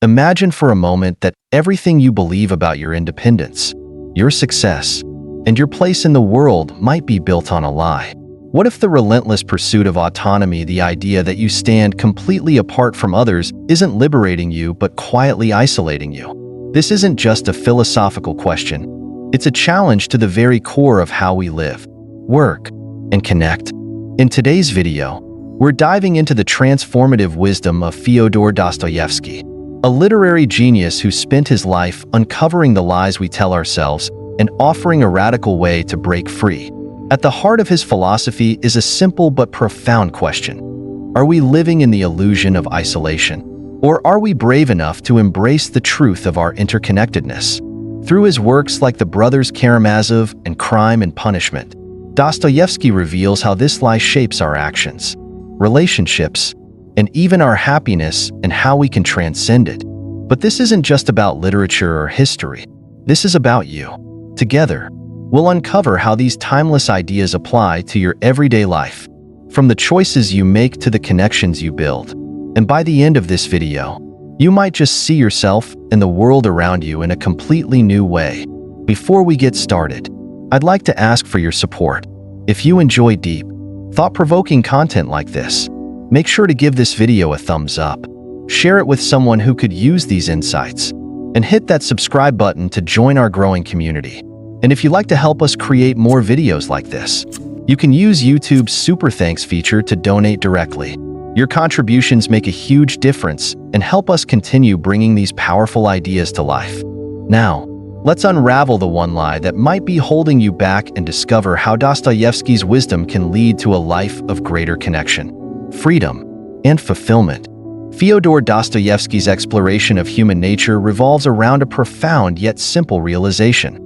Imagine for a moment that everything you believe about your independence, your success, and your place in the world might be built on a lie. What if the relentless pursuit of autonomy, the idea that you stand completely apart from others, isn't liberating you but quietly isolating you? This isn't just a philosophical question. It's a challenge to the very core of how we live, work, and connect. In today's video, we're diving into the transformative wisdom of Fyodor Dostoevsky, a literary genius who spent his life uncovering the lies we tell ourselves and offering a radical way to break free. At the heart of his philosophy is a simple but profound question. Are we living in the illusion of isolation? Or are we brave enough to embrace the truth of our interconnectedness? Through his works like the brothers Karamazov and Crime and Punishment, Dostoevsky reveals how this lie shapes our actions, relationships, and even our happiness and how we can transcend it. But this isn't just about literature or history. This is about you. Together, we'll uncover how these timeless ideas apply to your everyday life, from the choices you make to the connections you build. And by the end of this video, you might just see yourself and the world around you in a completely new way. Before we get started, I'd like to ask for your support. If you enjoy deep, thought-provoking content like this, make sure to give this video a thumbs up, share it with someone who could use these insights, and hit that subscribe button to join our growing community. And if you'd like to help us create more videos like this, you can use YouTube's Super Thanks feature to donate directly. Your contributions make a huge difference and help us continue bringing these powerful ideas to life. Now, let's unravel the one lie that might be holding you back and discover how Dostoevsky's wisdom can lead to a life of greater connection, freedom, and fulfillment. Fyodor Dostoevsky's exploration of human nature revolves around a profound yet simple realization.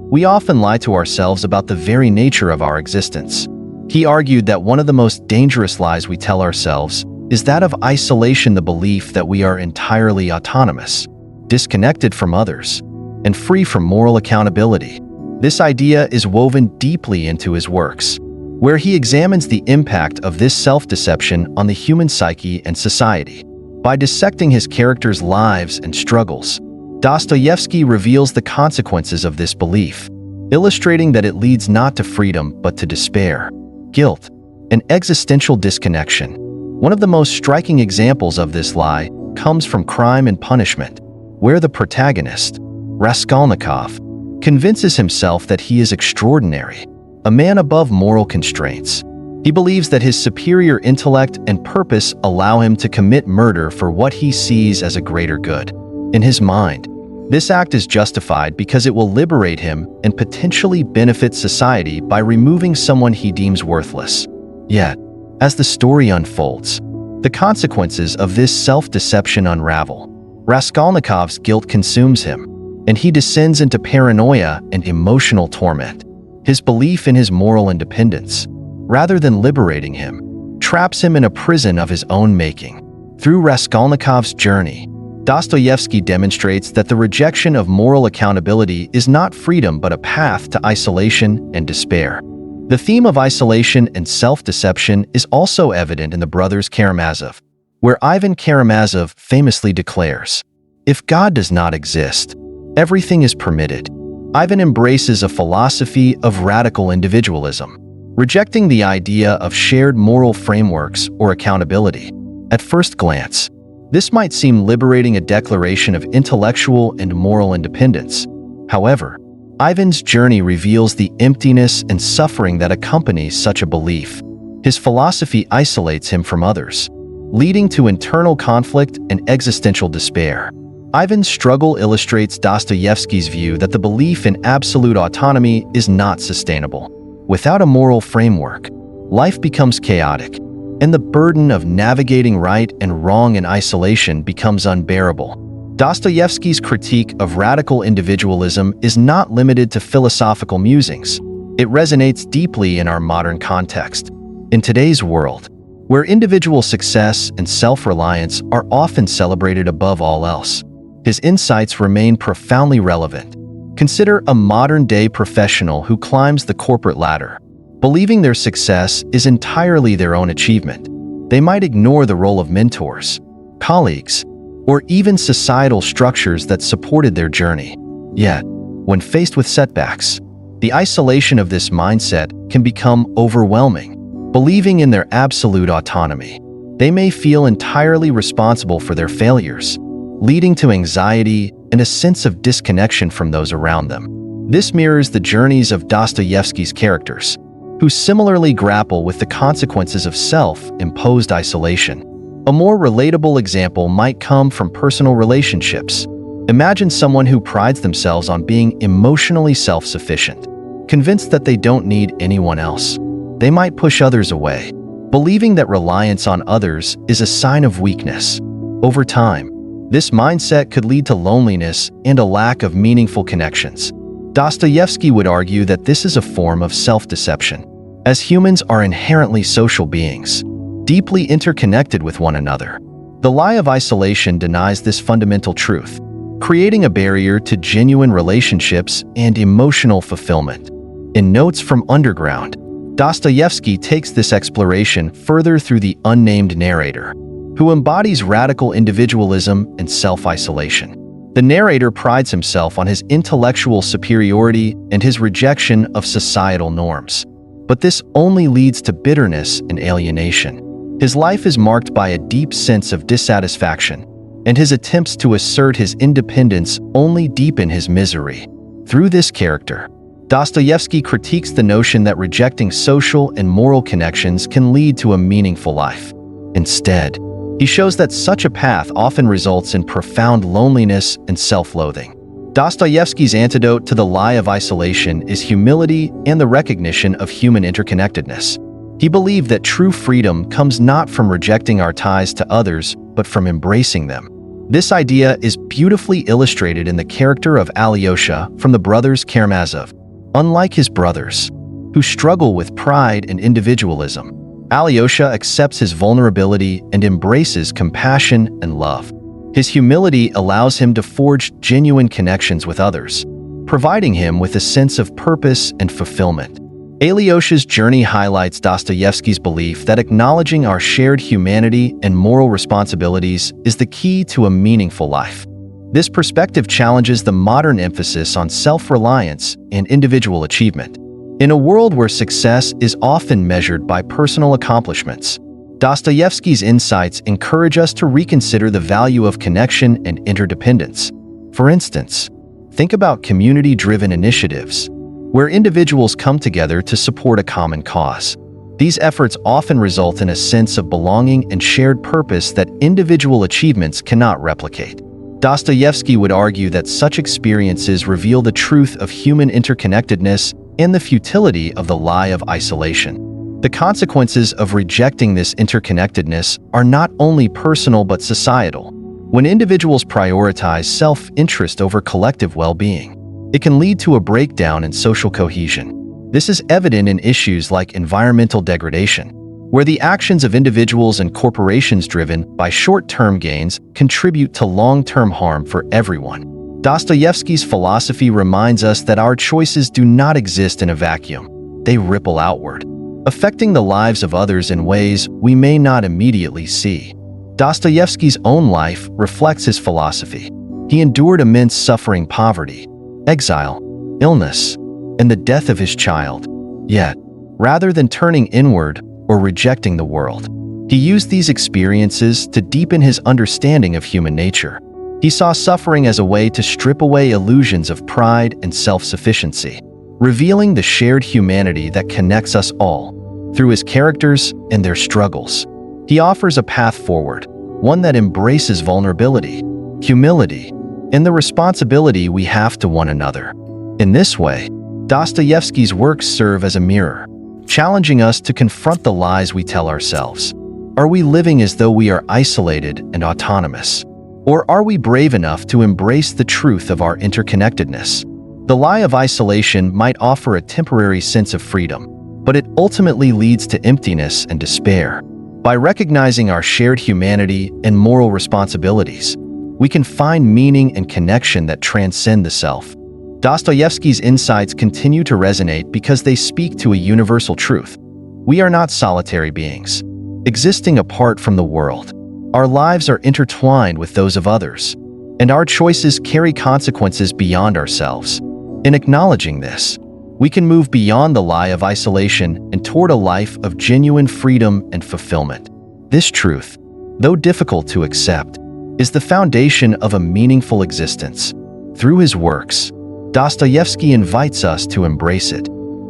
We often lie to ourselves about the very nature of our existence. He argued that one of the most dangerous lies we tell ourselves is that of isolation, the belief that we are entirely autonomous, disconnected from others, and free from moral accountability. This idea is woven deeply into his works, where he examines the impact of this self-deception on the human psyche and society. By dissecting his characters' lives and struggles, Dostoevsky reveals the consequences of this belief, illustrating that it leads not to freedom but to despair, guilt, and existential disconnection. One of the most striking examples of this lie comes from Crime and Punishment, where the protagonist, Raskolnikov, convinces himself that he is extraordinary, a man above moral constraints. He believes that his superior intellect and purpose allow him to commit murder for what he sees as a greater good. In his mind, this act is justified because it will liberate him and potentially benefit society by removing someone he deems worthless. Yet, as the story unfolds, the consequences of this self-deception unravel. Raskolnikov's guilt consumes him, and he descends into paranoia and emotional torment. His belief in his moral independence, rather than liberating him, traps him in a prison of his own making. Through Raskolnikov's journey, Dostoevsky demonstrates that the rejection of moral accountability is not freedom but a path to isolation and despair. The theme of isolation and self-deception is also evident in the brothers Karamazov, where Ivan Karamazov famously declares, "If God does not exist, everything is permitted." Ivan embraces a philosophy of radical individualism, rejecting the idea of shared moral frameworks or accountability. At first glance, this might seem liberating, a declaration of intellectual and moral independence. However, Ivan's journey reveals the emptiness and suffering that accompanies such a belief. His philosophy isolates him from others, leading to internal conflict and existential despair. Ivan's struggle illustrates Dostoevsky's view that the belief in absolute autonomy is not sustainable. Without a moral framework, life becomes chaotic, and the burden of navigating right and wrong in isolation becomes unbearable. Dostoevsky's critique of radical individualism is not limited to philosophical musings. It resonates deeply in our modern context. In today's world, where individual success and self-reliance are often celebrated above all else, his insights remain profoundly relevant. Consider a modern-day professional who climbs the corporate ladder, believing their success is entirely their own achievement. They might ignore the role of mentors, colleagues, or even societal structures that supported their journey. Yet, when faced with setbacks, the isolation of this mindset can become overwhelming. Believing in their absolute autonomy, they may feel entirely responsible for their failures, leading to anxiety and a sense of disconnection from those around them. This mirrors the journeys of Dostoevsky's characters, who similarly grapple with the consequences of self-imposed isolation. A more relatable example might come from personal relationships. Imagine someone who prides themselves on being emotionally self-sufficient, convinced that they don't need anyone else. They might push others away, believing that reliance on others is a sign of weakness. Over time, this mindset could lead to loneliness and a lack of meaningful connections. Dostoevsky would argue that this is a form of self-deception, as humans are inherently social beings, deeply interconnected with one another. The lie of isolation denies this fundamental truth, creating a barrier to genuine relationships and emotional fulfillment. In Notes from Underground, Dostoevsky takes this exploration further through the unnamed narrator, who embodies radical individualism and self-isolation. The narrator prides himself on his intellectual superiority and his rejection of societal norms. But this only leads to bitterness and alienation. His life is marked by a deep sense of dissatisfaction, and his attempts to assert his independence only deepen his misery. Through this character, Dostoevsky critiques the notion that rejecting social and moral connections can lead to a meaningful life. Instead, he shows that such a path often results in profound loneliness and self-loathing. Dostoevsky's antidote to the lie of isolation is humility and the recognition of human interconnectedness. He believed that true freedom comes not from rejecting our ties to others, but from embracing them. This idea is beautifully illustrated in the character of Alyosha from the brothers Karamazov. Unlike his brothers, who struggle with pride and individualism, Alyosha accepts his vulnerability and embraces compassion and love. His humility allows him to forge genuine connections with others, providing him with a sense of purpose and fulfillment. Alyosha's journey highlights Dostoevsky's belief that acknowledging our shared humanity and moral responsibilities is the key to a meaningful life. This perspective challenges the modern emphasis on self-reliance and individual achievement. In a world where success is often measured by personal accomplishments, Dostoevsky's insights encourage us to reconsider the value of connection and interdependence. For instance, think about community-driven initiatives, where individuals come together to support a common cause. These efforts often result in a sense of belonging and shared purpose that individual achievements cannot replicate. Dostoevsky would argue that such experiences reveal the truth of human interconnectedness and the futility of the lie of isolation. The consequences of rejecting this interconnectedness are not only personal but societal. When individuals prioritize self-interest over collective well-being, it can lead to a breakdown in social cohesion. This is evident in issues like environmental degradation, where the actions of individuals and corporations driven by short-term gains contribute to long-term harm for everyone. Dostoevsky's philosophy reminds us that our choices do not exist in a vacuum. They ripple outward, affecting the lives of others in ways we may not immediately see. Dostoevsky's own life reflects his philosophy. He endured immense suffering, poverty, exile, illness, and the death of his child. Yet, rather than turning inward or rejecting the world, he used these experiences to deepen his understanding of human nature. He saw suffering as a way to strip away illusions of pride and self-sufficiency, revealing the shared humanity that connects us all. Through his characters and their struggles, he offers a path forward, one that embraces vulnerability, humility, and the responsibility we have to one another. In this way, Dostoevsky's works serve as a mirror, challenging us to confront the lies we tell ourselves. Are we living as though we are isolated and autonomous? Or are we brave enough to embrace the truth of our interconnectedness? The lie of isolation might offer a temporary sense of freedom, but it ultimately leads to emptiness and despair. By recognizing our shared humanity and moral responsibilities, we can find meaning and connection that transcend the self. Dostoevsky's insights continue to resonate because they speak to a universal truth. We are not solitary beings, existing apart from the world. Our lives are intertwined with those of others, and our choices carry consequences beyond ourselves. In acknowledging this, we can move beyond the lie of isolation and toward a life of genuine freedom and fulfillment. This truth, though difficult to accept, is the foundation of a meaningful existence. Through his works, Dostoevsky invites us to embrace it.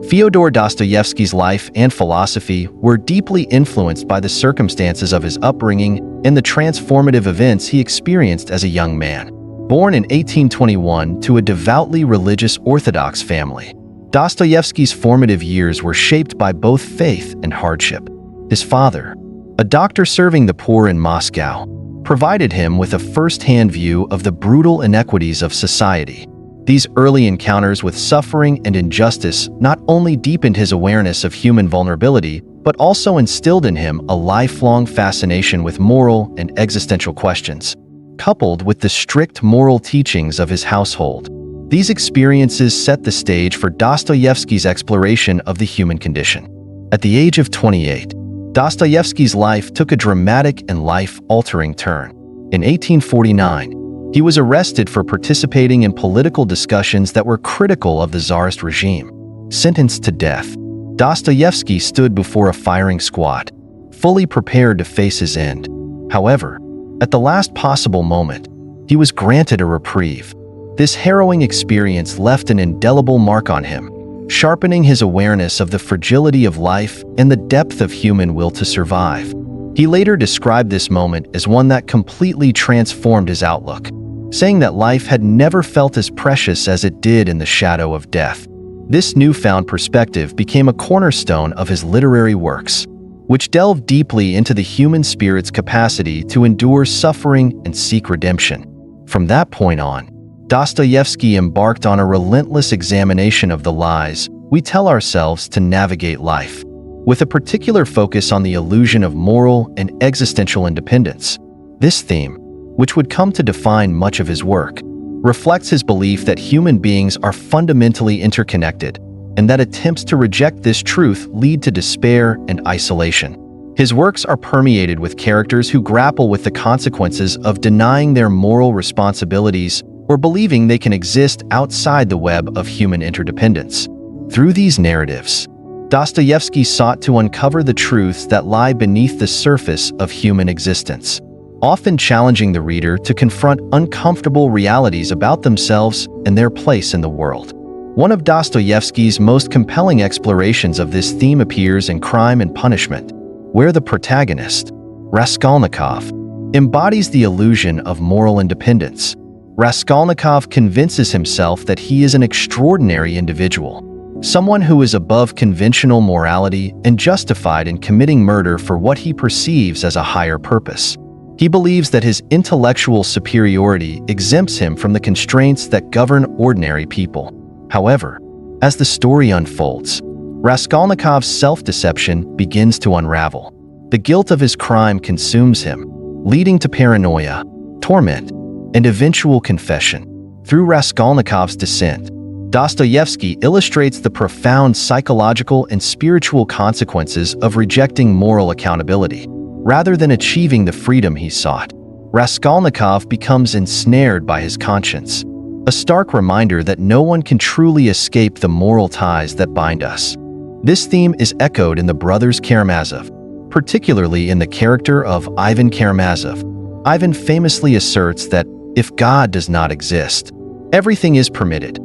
Fyodor Dostoevsky's life and philosophy were deeply influenced by the circumstances of his upbringing and the transformative events he experienced as a young man. Born in 1821 to a devoutly religious Orthodox family, Dostoevsky's formative years were shaped by both faith and hardship. His father, a doctor serving the poor in Moscow, provided him with a first-hand view of the brutal inequities of society. These early encounters with suffering and injustice not only deepened his awareness of human vulnerability, but also instilled in him a lifelong fascination with moral and existential questions. Coupled with the strict moral teachings of his household, these experiences set the stage for Dostoevsky's exploration of the human condition. At the age of 28, Dostoevsky's life took a dramatic and life-altering turn. In 1849, he was arrested for participating in political discussions that were critical of the Tsarist regime. Sentenced to death, Dostoevsky stood before a firing squad, fully prepared to face his end. However, at the last possible moment, he was granted a reprieve. This harrowing experience left an indelible mark on him, sharpening his awareness of the fragility of life and the depth of human will to survive. He later described this moment as one that completely transformed his outlook, saying that life had never felt as precious as it did in the shadow of death. This newfound perspective became a cornerstone of his literary works, which delved deeply into the human spirit's capacity to endure suffering and seek redemption. From that point on, Dostoevsky embarked on a relentless examination of the lies we tell ourselves to navigate life, with a particular focus on the illusion of moral and existential independence. This theme, which would come to define much of his work, reflects his belief that human beings are fundamentally interconnected and that attempts to reject this truth lead to despair and isolation. His works are permeated with characters who grapple with the consequences of denying their moral responsibilities or believing they can exist outside the web of human interdependence. Through these narratives, Dostoevsky sought to uncover the truths that lie beneath the surface of human existence, often challenging the reader to confront uncomfortable realities about themselves and their place in the world. One of Dostoevsky's most compelling explorations of this theme appears in Crime and Punishment, where the protagonist, Raskolnikov, embodies the illusion of moral independence. Raskolnikov convinces himself that he is an extraordinary individual, someone who is above conventional morality and justified in committing murder for what he perceives as a higher purpose. He believes that his intellectual superiority exempts him from the constraints that govern ordinary people. However, as the story unfolds, Raskolnikov's self-deception begins to unravel. The guilt of his crime consumes him, leading to paranoia, torment, and eventual confession. Through Raskolnikov's descent, Dostoevsky illustrates the profound psychological and spiritual consequences of rejecting moral accountability. Rather than achieving the freedom he sought, Raskolnikov becomes ensnared by his conscience, a stark reminder that no one can truly escape the moral ties that bind us. This theme is echoed in the brothers Karamazov, particularly in the character of Ivan Karamazov. Ivan famously asserts that if God does not exist, everything is permitted,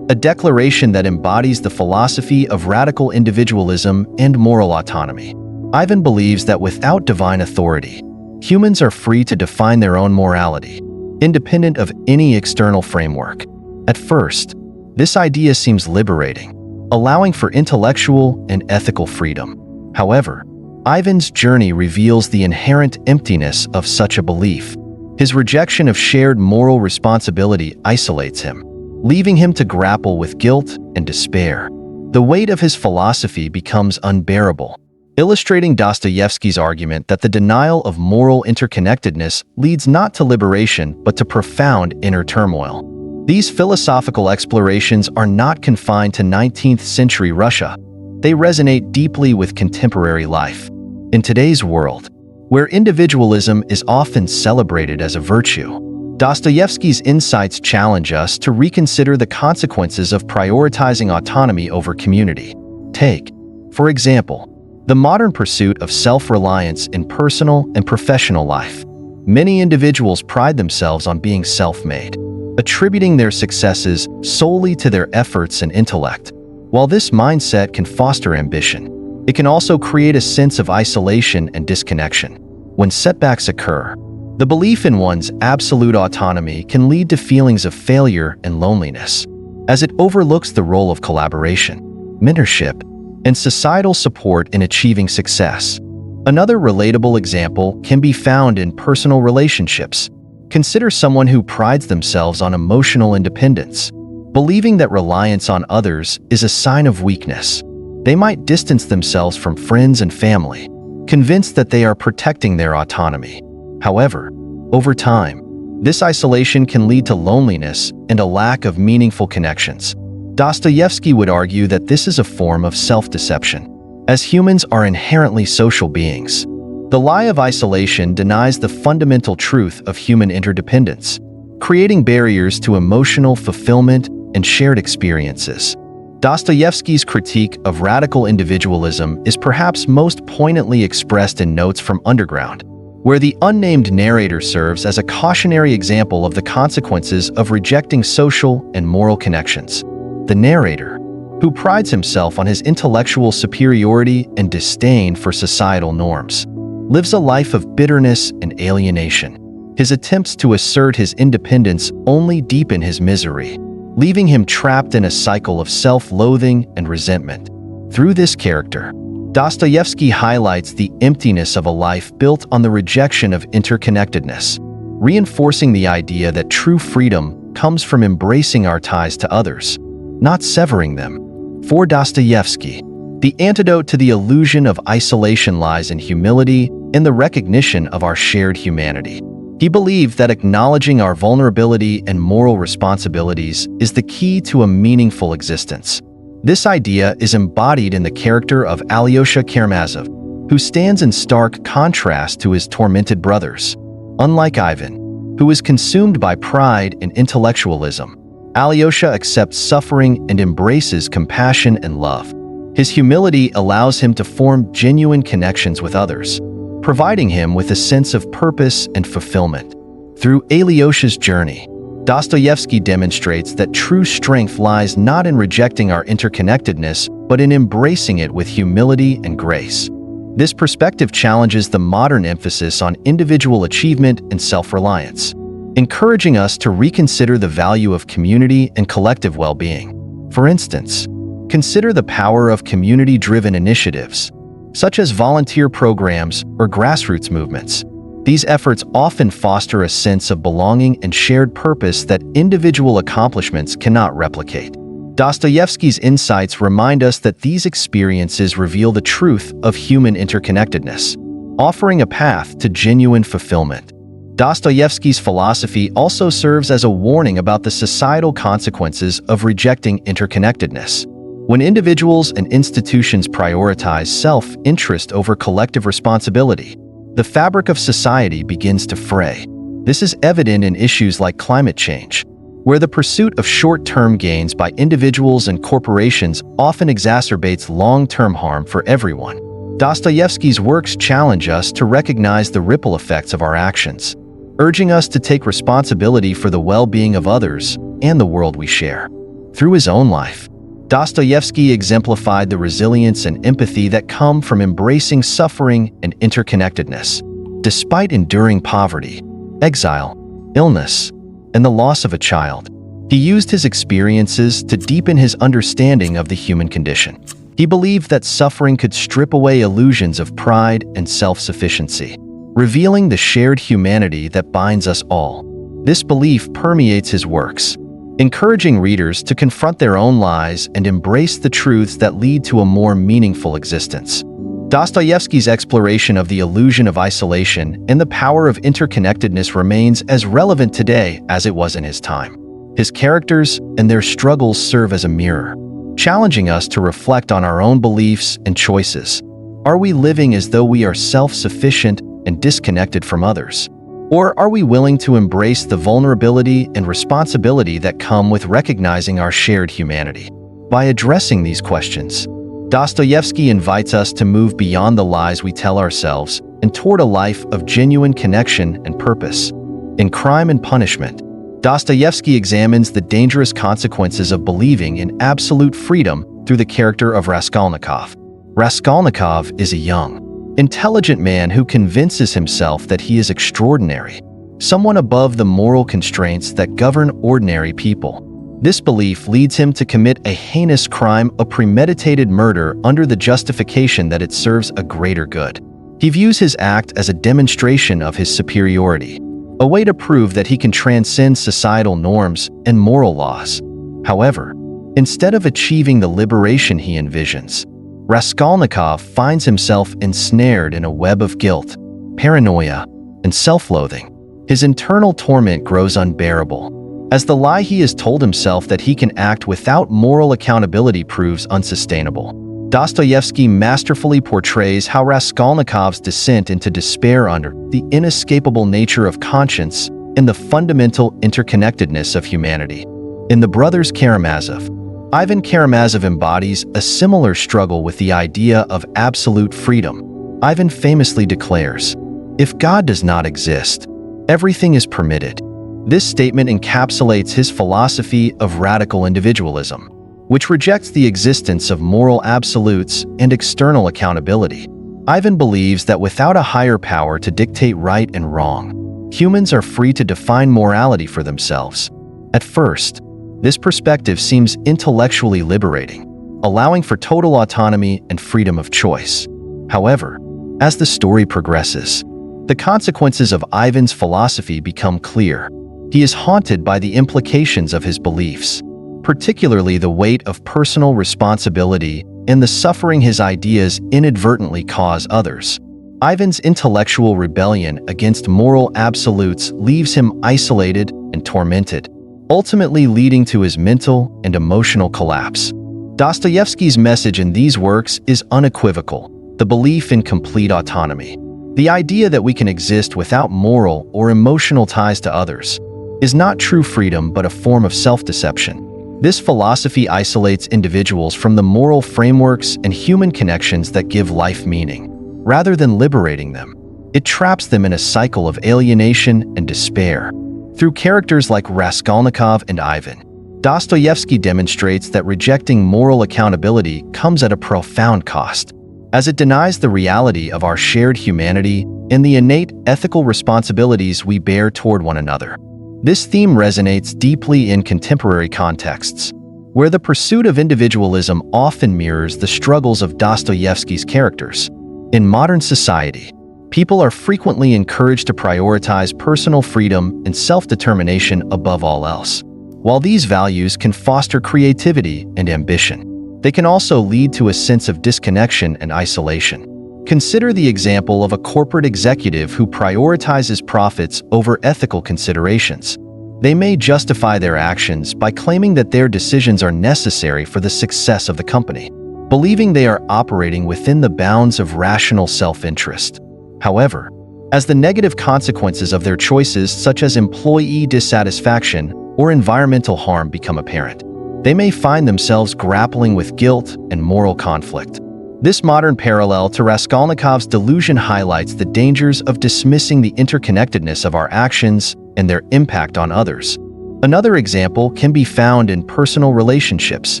a declaration that embodies the philosophy of radical individualism and moral autonomy. Ivan believes that without divine authority, humans are free to define their own morality, independent of any external framework. At first, this idea seems liberating, allowing for intellectual and ethical freedom. However, Ivan's journey reveals the inherent emptiness of such a belief. His rejection of shared moral responsibility isolates him, leaving him to grapple with guilt and despair. The weight of his philosophy becomes unbearable, illustrating Dostoevsky's argument that the denial of moral interconnectedness leads not to liberation but to profound inner turmoil. These philosophical explorations are not confined to 19th century Russia. They resonate deeply with contemporary life. In today's world, where individualism is often celebrated as a virtue. Dostoevsky's insights challenge us to reconsider the consequences of prioritizing autonomy over community. Take, for example, the modern pursuit of self-reliance in personal and professional life. Many individuals pride themselves on being self-made, attributing their successes solely to their efforts and intellect. While this mindset can foster ambition, it can also create a sense of isolation and disconnection. When setbacks occur, the belief in one's absolute autonomy can lead to feelings of failure and loneliness, as it overlooks the role of collaboration, mentorship, and societal support in achieving success. Another relatable example can be found in personal relationships. Consider someone who prides themselves on emotional independence, believing that reliance on others is a sign of weakness. They might distance themselves from friends and family, convinced that they are protecting their autonomy. However, over time, this isolation can lead to loneliness and a lack of meaningful connections. Dostoevsky would argue that this is a form of self-deception, as humans are inherently social beings. The lie of isolation denies the fundamental truth of human interdependence, creating barriers to emotional fulfillment and shared experiences. Dostoevsky's critique of radical individualism is perhaps most poignantly expressed in Notes from Underground, where the unnamed narrator serves as a cautionary example of the consequences of rejecting social and moral connections. The narrator, who prides himself on his intellectual superiority and disdain for societal norms, lives a life of bitterness and alienation. His attempts to assert his independence only deepen his misery, leaving him trapped in a cycle of self-loathing and resentment. Through this character, Dostoevsky highlights the emptiness of a life built on the rejection of interconnectedness, reinforcing the idea that true freedom comes from embracing our ties to others, not severing them. For Dostoevsky, the antidote to the illusion of isolation lies in humility and the recognition of our shared humanity. He believed that acknowledging our vulnerability and moral responsibilities is the key to a meaningful existence. This idea is embodied in the character of Alyosha Karamazov, who stands in stark contrast to his tormented brothers. Unlike Ivan, who is consumed by pride and intellectualism, Alyosha accepts suffering and embraces compassion and love. His humility allows him to form genuine connections with others, providing him with a sense of purpose and fulfillment. Through Alyosha's journey, Dostoevsky demonstrates that true strength lies not in rejecting our interconnectedness, but in embracing it with humility and grace. This perspective challenges the modern emphasis on individual achievement and self-reliance, encouraging us to reconsider the value of community and collective well-being. For instance, consider the power of community-driven initiatives, such as volunteer programs or grassroots movements. These efforts often foster a sense of belonging and shared purpose that individual accomplishments cannot replicate. Dostoevsky's insights remind us that these experiences reveal the truth of human interconnectedness, offering a path to genuine fulfillment. Dostoevsky's philosophy also serves as a warning about the societal consequences of rejecting interconnectedness. When individuals and institutions prioritize self-interest over collective responsibility, the fabric of society begins to fray. This is evident in issues like climate change, where the pursuit of short-term gains by individuals and corporations often exacerbates long-term harm for everyone. Dostoevsky's works challenge us to recognize the ripple effects of our actions, urging us to take responsibility for the well-being of others and the world we share. Through his own life, Dostoevsky exemplified the resilience and empathy that come from embracing suffering and interconnectedness. Despite enduring poverty, exile, illness, and the loss of a child, he used his experiences to deepen his understanding of the human condition. He believed that suffering could strip away illusions of pride and self-sufficiency, revealing the shared humanity that binds us all. This belief permeates his works, encouraging readers to confront their own lies and embrace the truths that lead to a more meaningful existence. Dostoevsky's exploration of the illusion of isolation and the power of interconnectedness remains as relevant today as it was in his time. His characters and their struggles serve as a mirror, challenging us to reflect on our own beliefs and choices. Are we living as though we are self-sufficient and disconnected from others? Or are we willing to embrace the vulnerability and responsibility that come with recognizing our shared humanity? By addressing these questions, Dostoevsky invites us to move beyond the lies we tell ourselves and toward a life of genuine connection and purpose. In Crime and Punishment, Dostoevsky examines the dangerous consequences of believing in absolute freedom through the character of Raskolnikov. Raskolnikov is a young, intelligent man who convinces himself that he is extraordinary, someone above the moral constraints that govern ordinary people. This belief leads him to commit a heinous crime, a premeditated murder, under the justification that it serves a greater good. He views his act as a demonstration of his superiority, a way to prove that he can transcend societal norms and moral laws. However, instead of achieving the liberation he envisions, Raskolnikov finds himself ensnared in a web of guilt, paranoia, and self-loathing. His internal torment grows unbearable, as the lie he has told himself that he can act without moral accountability proves unsustainable. Dostoevsky masterfully portrays how Raskolnikov's descent into despair under the inescapable nature of conscience and the fundamental interconnectedness of humanity. In The Brothers Karamazov, Ivan Karamazov embodies a similar struggle with the idea of absolute freedom. Ivan famously declares, "If God does not exist, everything is permitted." This statement encapsulates his philosophy of radical individualism, which rejects the existence of moral absolutes and external accountability. Ivan believes that without a higher power to dictate right and wrong, humans are free to define morality for themselves. At first, this perspective seems intellectually liberating, allowing for total autonomy and freedom of choice. However, as the story progresses, the consequences of Ivan's philosophy become clear. He is haunted by the implications of his beliefs, particularly the weight of personal responsibility and the suffering his ideas inadvertently cause others. Ivan's intellectual rebellion against moral absolutes leaves him isolated and tormented, ultimately leading to his mental and emotional collapse. Dostoevsky's message in these works is unequivocal: the belief in complete autonomy. The idea that we can exist without moral or emotional ties to others is not true freedom but a form of self-deception. This philosophy isolates individuals from the moral frameworks and human connections that give life meaning. Rather than liberating them, it traps them in a cycle of alienation and despair. Through characters like Raskolnikov and Ivan, Dostoevsky demonstrates that rejecting moral accountability comes at a profound cost, as it denies the reality of our shared humanity and the innate ethical responsibilities we bear toward one another. This theme resonates deeply in contemporary contexts, where the pursuit of individualism often mirrors the struggles of Dostoevsky's characters. In modern society, people are frequently encouraged to prioritize personal freedom and self-determination above all else. While these values can foster creativity and ambition, they can also lead to a sense of disconnection and isolation. Consider the example of a corporate executive who prioritizes profits over ethical considerations. They may justify their actions by claiming that their decisions are necessary for the success of the company, believing they are operating within the bounds of rational self-interest. However, as the negative consequences of their choices, such as employee dissatisfaction or environmental harm, become apparent, they may find themselves grappling with guilt and moral conflict. This modern parallel to Raskolnikov's delusion highlights the dangers of dismissing the interconnectedness of our actions and their impact on others. Another example can be found in personal relationships.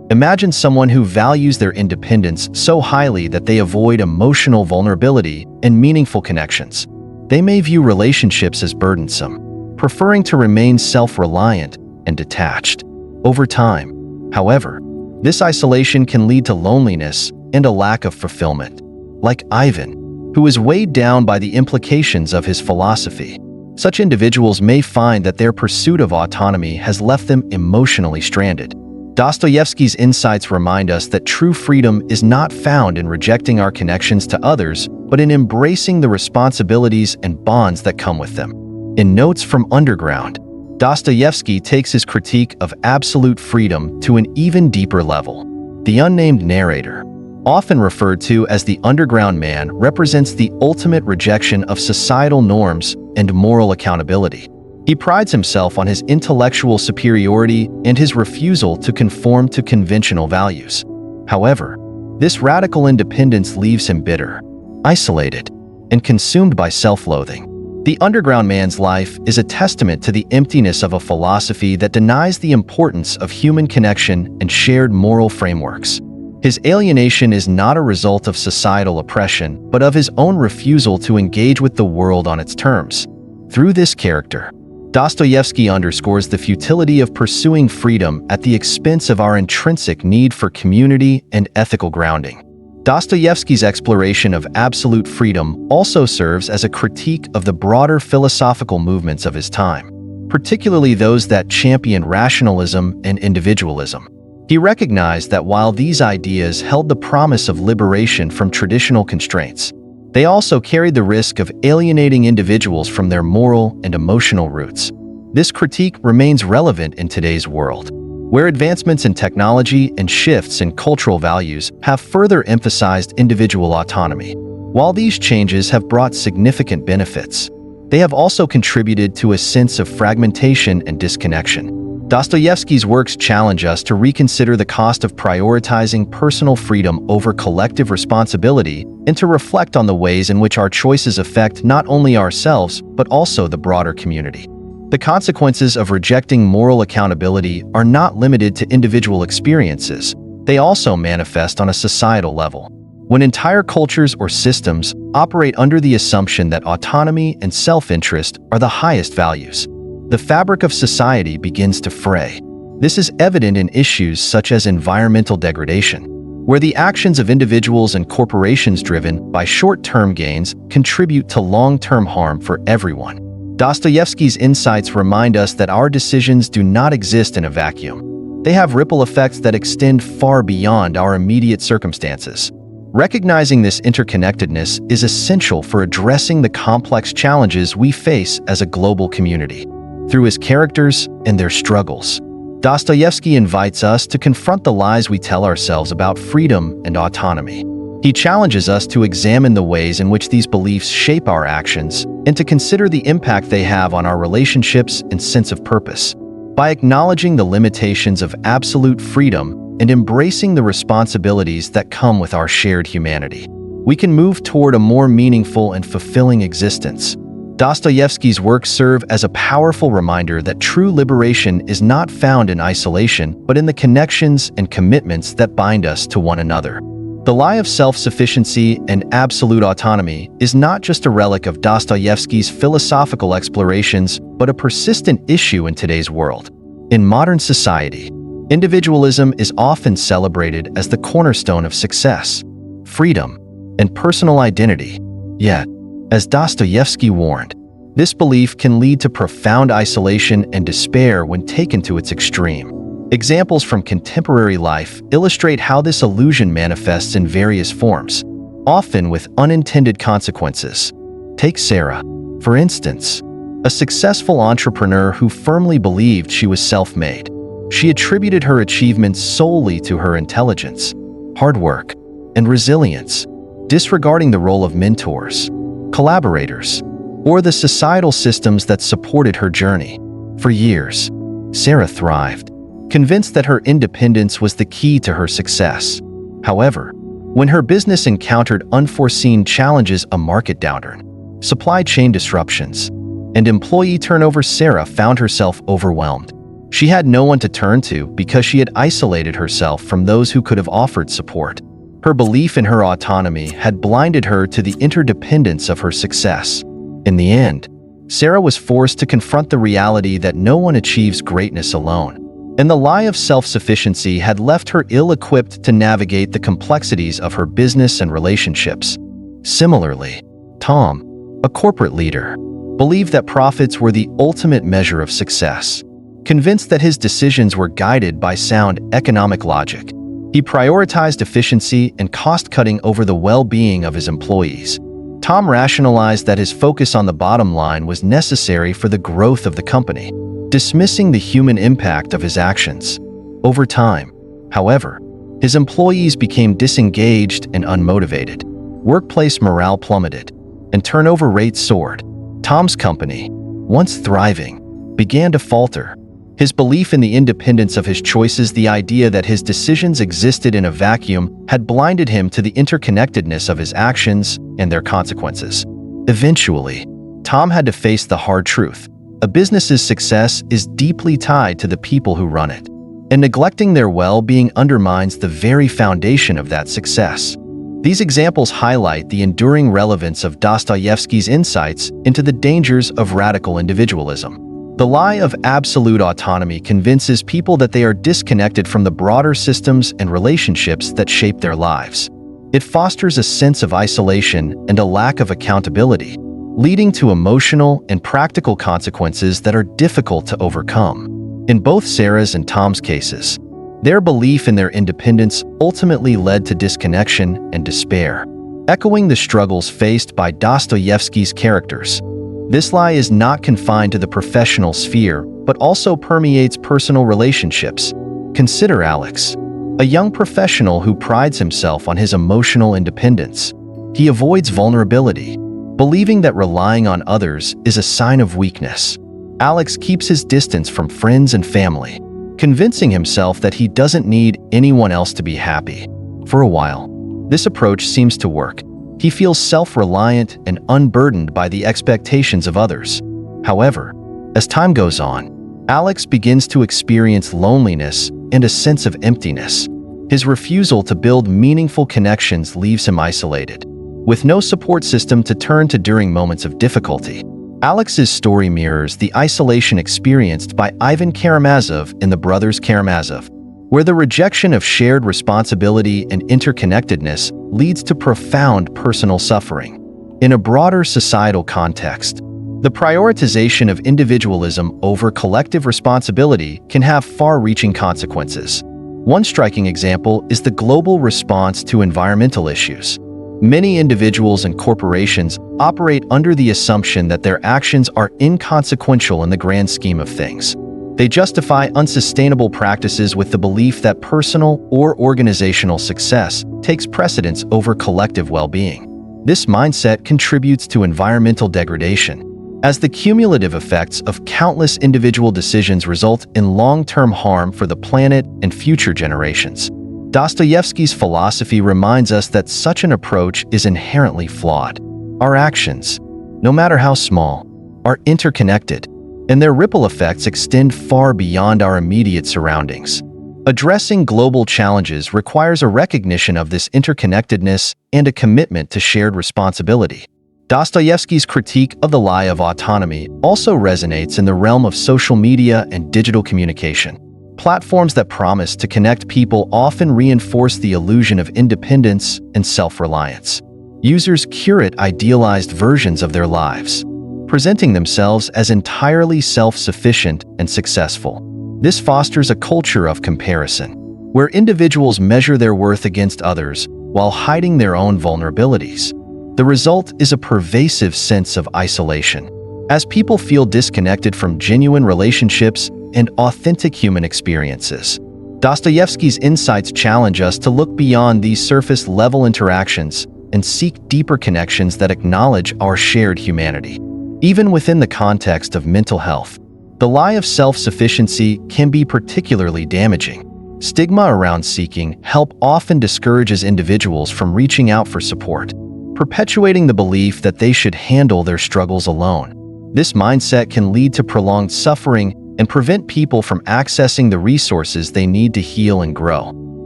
Imagine someone who values their independence so highly that they avoid emotional vulnerability and meaningful connections. They may view relationships as burdensome, preferring to remain self-reliant and detached. Over time, however, this isolation can lead to loneliness and a lack of fulfillment. Like Ivan, who is weighed down by the implications of his philosophy, such individuals may find that their pursuit of autonomy has left them emotionally stranded. Dostoevsky's insights remind us that true freedom is not found in rejecting our connections to others, but in embracing the responsibilities and bonds that come with them. In Notes from Underground, Dostoevsky takes his critique of absolute freedom to an even deeper level. The unnamed narrator, often referred to as the underground man, represents the ultimate rejection of societal norms and moral accountability. He prides himself on his intellectual superiority and his refusal to conform to conventional values. However, this radical independence leaves him bitter, isolated, and consumed by self-loathing. The underground man's life is a testament to the emptiness of a philosophy that denies the importance of human connection and shared moral frameworks. His alienation is not a result of societal oppression, but of his own refusal to engage with the world on its terms. Through this character, Dostoevsky underscores the futility of pursuing freedom at the expense of our intrinsic need for community and ethical grounding. Dostoevsky's exploration of absolute freedom also serves as a critique of the broader philosophical movements of his time, particularly those that champion rationalism and individualism. He recognized that while these ideas held the promise of liberation from traditional constraints, they also carried the risk of alienating individuals from their moral and emotional roots. This critique remains relevant in today's world, where advancements in technology and shifts in cultural values have further emphasized individual autonomy. While these changes have brought significant benefits, they have also contributed to a sense of fragmentation and disconnection. Dostoevsky's works challenge us to reconsider the cost of prioritizing personal freedom over collective responsibility and to reflect on the ways in which our choices affect not only ourselves but also the broader community. The consequences of rejecting moral accountability are not limited to individual experiences. They also manifest on a societal level. When entire cultures or systems operate under the assumption that autonomy and self-interest are the highest values, the fabric of society begins to fray. This is evident in issues such as environmental degradation, where the actions of individuals and corporations driven by short-term gains contribute to long-term harm for everyone. Dostoevsky's insights remind us that our decisions do not exist in a vacuum. They have ripple effects that extend far beyond our immediate circumstances. Recognizing this interconnectedness is essential for addressing the complex challenges we face as a global community. Through his characters and their struggles, Dostoevsky invites us to confront the lies we tell ourselves about freedom and autonomy. He challenges us to examine the ways in which these beliefs shape our actions and to consider the impact they have on our relationships and sense of purpose. By acknowledging the limitations of absolute freedom and embracing the responsibilities that come with our shared humanity, we can move toward a more meaningful and fulfilling existence. Dostoevsky's works serve as a powerful reminder that true liberation is not found in isolation, but in the connections and commitments that bind us to one another. The lie of self-sufficiency and absolute autonomy is not just a relic of Dostoevsky's philosophical explorations, but a persistent issue in today's world. In modern society, individualism is often celebrated as the cornerstone of success, freedom, and personal identity. Yet, as Dostoevsky warned, this belief can lead to profound isolation and despair when taken to its extreme. Examples from contemporary life illustrate how this illusion manifests in various forms, often with unintended consequences. Take Sarah, for instance, a successful entrepreneur who firmly believed she was self-made. She attributed her achievements solely to her intelligence, hard work, and resilience, disregarding the role of mentors, collaborators, or the societal systems that supported her journey. For years, Sarah thrived, convinced that her independence was the key to her success. However, when her business encountered unforeseen challenges, a market downturn, supply chain disruptions, and employee turnover, Sarah found herself overwhelmed. She had no one to turn to because she had isolated herself from those who could have offered support. Her belief in her autonomy had blinded her to the interdependence of her success. In the end, Sarah was forced to confront the reality that no one achieves greatness alone, and the lie of self-sufficiency had left her ill-equipped to navigate the complexities of her business and relationships. Similarly, Tom, a corporate leader, believed that profits were the ultimate measure of success. Convinced that his decisions were guided by sound economic logic, he prioritized efficiency and cost-cutting over the well-being of his employees. Tom rationalized that his focus on the bottom line was necessary for the growth of the company, dismissing the human impact of his actions. Over time, however, His employees became disengaged and unmotivated. Workplace morale plummeted, and turnover rates soared. Tom's company, once thriving, began to falter. His belief in the independence of his choices, the idea that his decisions existed in a vacuum, had blinded him to the interconnectedness of his actions and their consequences. Eventually, Tom had to face the hard truth. A business's success is deeply tied to the people who run it, and neglecting their well-being undermines the very foundation of that success. These examples highlight the enduring relevance of Dostoevsky's insights into the dangers of radical individualism. The lie of absolute autonomy convinces people that they are disconnected from the broader systems and relationships that shape their lives. It fosters a sense of isolation and a lack of accountability, leading to emotional and practical consequences that are difficult to overcome. In both Sarah's and Tom's cases, their belief in their independence ultimately led to disconnection and despair, echoing the struggles faced by Dostoevsky's characters. This lie is not confined to the professional sphere, but also permeates personal relationships. Consider Alex, a young professional who prides himself on his emotional independence. He avoids vulnerability, believing that relying on others is a sign of weakness. Alex keeps his distance from friends and family, convincing himself that he doesn't need anyone else to be happy. For a while, this approach seems to work. He feels self-reliant and unburdened by the expectations of others. However, as time goes on, Alex begins to experience loneliness and a sense of emptiness. His refusal to build meaningful connections leaves him isolated, with no support system to turn to during moments of difficulty. Alex's story mirrors the isolation experienced by Ivan Karamazov in The Brothers Karamazov, where the rejection of shared responsibility and interconnectedness leads to profound personal suffering. In a broader societal context, the prioritization of individualism over collective responsibility can have far-reaching consequences. One striking example is the global response to environmental issues. Many individuals and corporations operate under the assumption that their actions are inconsequential in the grand scheme of things. They justify unsustainable practices with the belief that personal or organizational success takes precedence over collective well-being. This mindset contributes to environmental degradation, as the cumulative effects of countless individual decisions result in long-term harm for the planet and future generations. Dostoevsky's philosophy reminds us that such an approach is inherently flawed. Our actions, no matter how small, are interconnected, and their ripple effects extend far beyond our immediate surroundings. Addressing global challenges requires a recognition of this interconnectedness and a commitment to shared responsibility. Dostoevsky's critique of the lie of autonomy also resonates in the realm of social media and digital communication. Platforms that promise to connect people often reinforce the illusion of independence and self-reliance. Users curate idealized versions of their lives, presenting themselves as entirely self-sufficient and successful. This fosters a culture of comparison, where individuals measure their worth against others while hiding their own vulnerabilities. The result is a pervasive sense of isolation, as people feel disconnected from genuine relationships and authentic human experiences. Dostoevsky's insights challenge us to look beyond these surface-level interactions and seek deeper connections that acknowledge our shared humanity. Even within the context of mental health, the lie of self-sufficiency can be particularly damaging. Stigma around seeking help often discourages individuals from reaching out for support, perpetuating the belief that they should handle their struggles alone. This mindset can lead to prolonged suffering and prevent people from accessing the resources they need to heal and grow.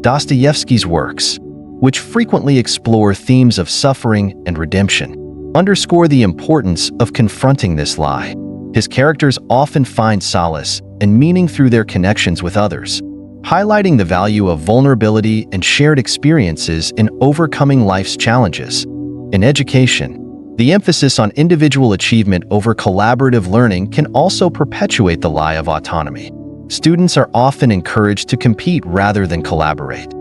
Dostoevsky's works, which frequently explore themes of suffering and redemption, underscore the importance of confronting this lie. His characters often find solace and meaning through their connections with others, highlighting the value of vulnerability and shared experiences in overcoming life's challenges. In education, the emphasis on individual achievement over collaborative learning can also perpetuate the lie of autonomy. Students are often encouraged to compete rather than collaborate,